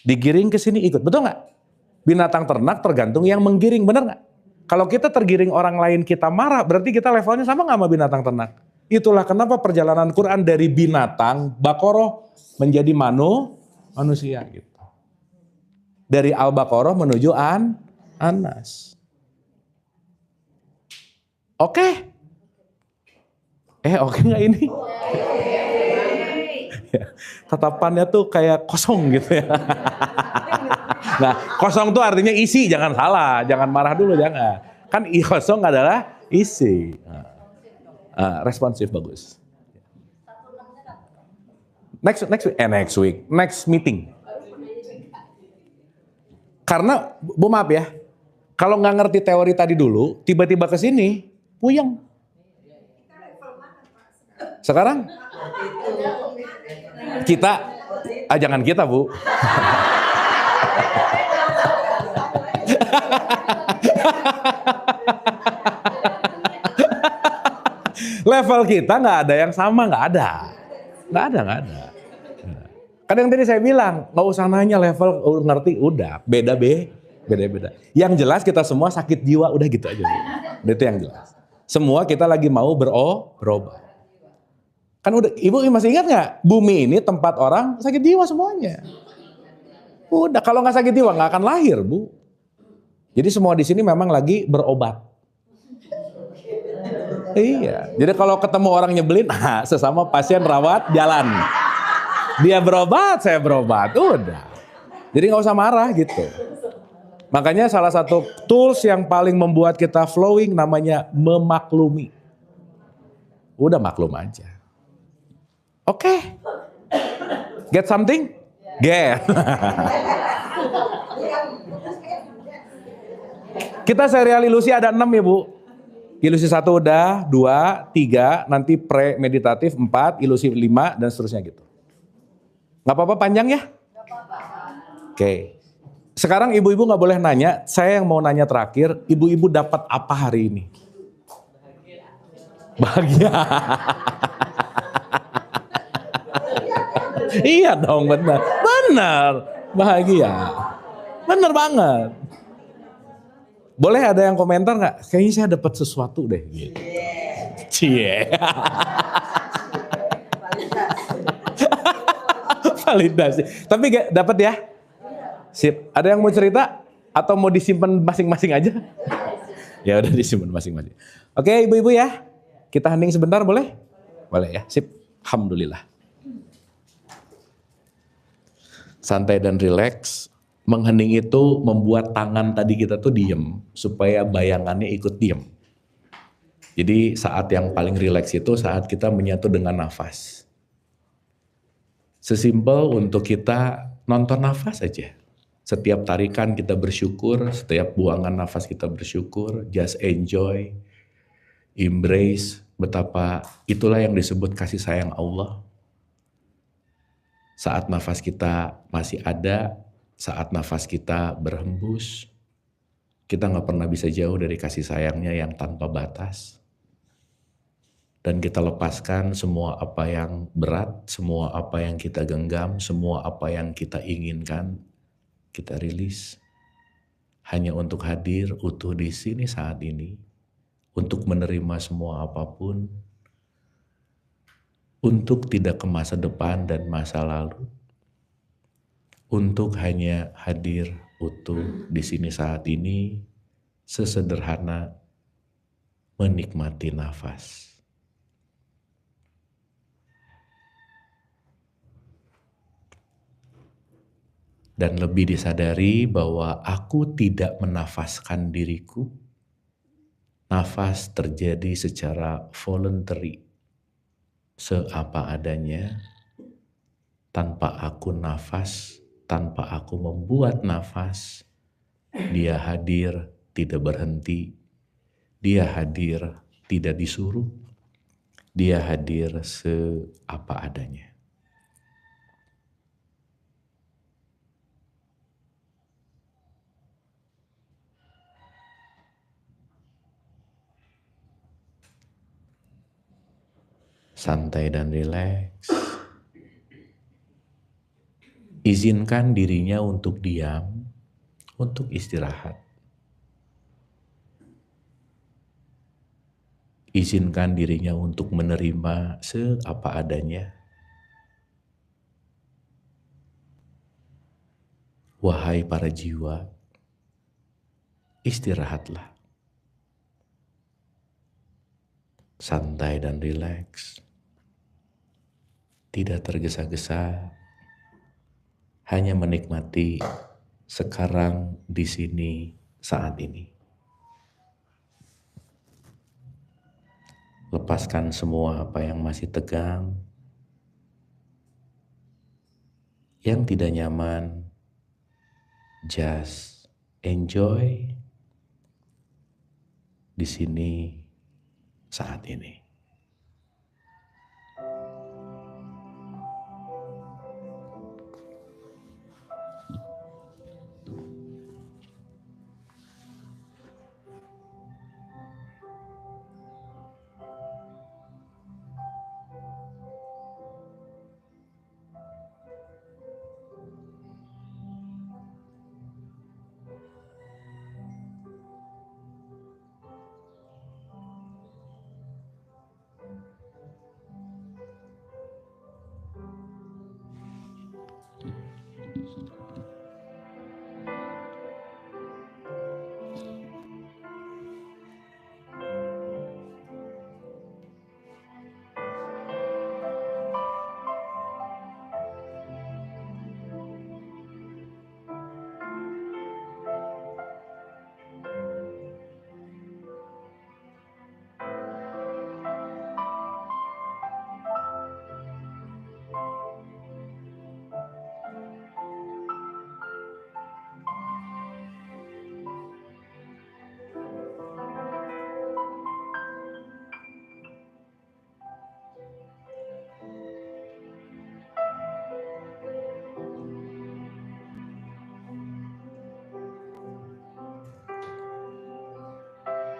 Speaker 4: Digiring ke sini ikut. Betul nggak? Binatang ternak tergantung yang menggiring, benar nggak? Kalau kita tergiring orang lain kita marah, berarti kita levelnya sama nggak sama binatang ternak? Itulah kenapa perjalanan Quran dari binatang, Baqarah, menjadi manusia gitu. Dari Al-Baqarah menuju An-Nas. Oke? Oke nggak ini? Tatapannya tuh kayak kosong gitu ya. Nah, kosong tuh artinya isi, jangan salah, jangan marah dulu, jangan. Kan kosong adalah isi. Responsif bagus. Next week, next meeting. Karena, Bu maaf ya, kalau nggak ngerti teori tadi dulu, tiba-tiba ke sini, puyeng. Sekarang? Kita, jangan kita Bu. Level kita nggak ada yang sama, nggak ada. Kan yang tadi saya bilang, nggak usah nanya level ngerti, udah beda. Yang jelas kita semua sakit jiwa, udah gitu aja. Itu yang jelas. Semua kita lagi mau berobat. Kan udah, Ibu masih ingat nggak? Bumi ini tempat orang sakit jiwa semuanya. Udah, kalau nggak sakit jiwa nggak akan lahir, Bu. Jadi semua di sini memang lagi berobat. Iya, jadi kalau ketemu orang nyebelin, sesama pasien rawat jalan. Dia berobat, saya berobat, udah. Jadi nggak usah marah gitu. Makanya salah satu tools yang paling membuat kita flowing namanya memaklumi. Udah maklum aja. Oke. Get something? Get. Kita serial ilusi ada 6 ya Bu. Ilusi 1 udah, 2, 3, nanti pre-meditatif 4, ilusi 5, dan seterusnya gitu. Gak apa-apa panjang ya? Oke. Sekarang ibu-ibu gak boleh nanya, saya yang mau nanya terakhir, ibu-ibu dapat apa hari ini? Bahagia. Iya dong, benar. Benar, bahagia. Benar banget. Boleh ada yang komentar nggak? Kayaknya saya dapat sesuatu deh. Gitu. Cie. Validasi. Tapi dapat ya? Sip. Ada yang mau cerita? Atau mau disimpan masing-masing aja? Ya udah disimpan masing-masing. Oke ibu-ibu ya. Kita hening sebentar boleh? Boleh ya. Sip. Alhamdulillah. Santai dan rileks. Menghening itu membuat tangan tadi kita tuh diem supaya bayangannya ikut diem. Jadi saat yang paling rileks itu saat kita menyatu dengan nafas. Sesimpel untuk kita nonton nafas aja. Setiap tarikan kita bersyukur, setiap buangan nafas kita bersyukur, just enjoy, embrace, betapa itulah yang disebut kasih sayang Allah. Saat nafas kita masih ada, saat nafas kita berhembus, kita gak pernah bisa jauh dari kasih sayangnya yang tanpa batas. Dan kita lepaskan semua apa yang berat, semua apa yang kita genggam, semua apa yang kita inginkan, kita rilis. Hanya untuk hadir utuh di sini saat ini, untuk menerima semua apapun, untuk tidak ke masa depan dan masa lalu, untuk hanya hadir utuh di sini saat ini, sesederhana menikmati nafas. Dan lebih disadari bahwa aku tidak menafaskan diriku. Nafas terjadi secara voluntary, seapa adanya, tanpa aku nafas, tanpa aku membuat nafas. Dia hadir tidak berhenti, dia hadir tidak disuruh, dia hadir seapa adanya. Santai dan rileks. Izinkan dirinya untuk diam, untuk istirahat. Izinkan dirinya untuk menerima seapa adanya. Wahai para jiwa, istirahatlah. Santai dan rileks. Tidak tergesa-gesa, hanya menikmati sekarang di sini saat ini. Lepaskan semua apa yang masih tegang, yang tidak nyaman, just enjoy di sini saat ini.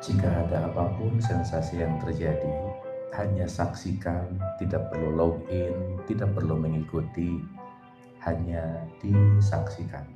Speaker 1: Jika ada apapun sensasi yang terjadi, hanya saksikan, tidak perlu login, tidak perlu mengikuti, hanya disaksikan.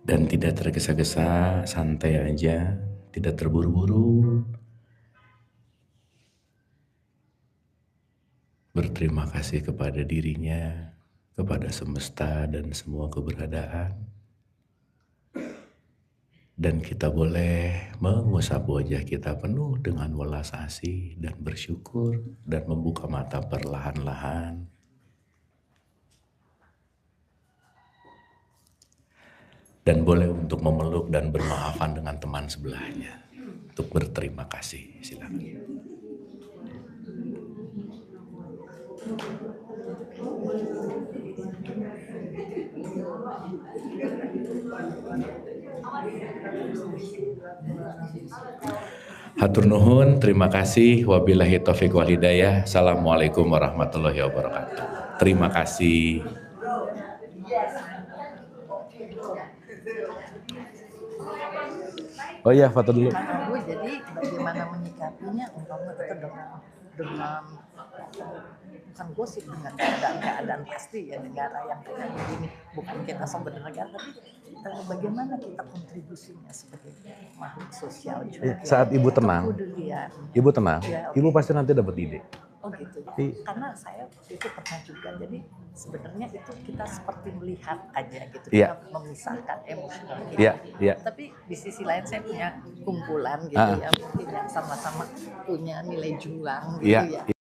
Speaker 1: Dan tidak tergesa-gesa, santai aja, tidak terburu-buru. Berterima kasih kepada dirinya, kepada semesta dan semua keberadaan. Dan kita boleh mengusap wajah kita penuh dengan welas asih dan bersyukur dan membuka mata perlahan-lahan. Dan boleh untuk memeluk dan bermaafan dengan teman sebelahnya. Untuk berterima kasih, silakan. Hatur nuhun, terima kasih. Wabillahi taufiq wal hidayah. Assalamualaikum warahmatullahi wabarakatuh. Terima kasih.
Speaker 4: Oh iya, foto dulu.
Speaker 2: Kang Abu, jadi bagaimana menyikapinya umpama kita dengan bukan gosip, dengan keadaan pasti ya negara yang kayak begini, bukan kita sebagai negara, tapi bagaimana kita kontribusinya sebagai makhluk sosial juga.
Speaker 4: Saat ibu tenang,
Speaker 2: Kepedulian.
Speaker 4: ibu tenang,
Speaker 2: Ya,
Speaker 4: ibu pasti nanti dapat ide.
Speaker 2: Oh gitu ya. Karena saya itu pernah juga, jadi sebenarnya itu kita seperti melihat aja gitu,
Speaker 4: Iya.
Speaker 2: kita memisahkan emosional kita.
Speaker 4: Iya, iya.
Speaker 2: Tapi di sisi lain saya punya kumpulan gitu ya, mungkin yang sama-sama punya nilai juang gitu
Speaker 4: Iya.
Speaker 2: ya.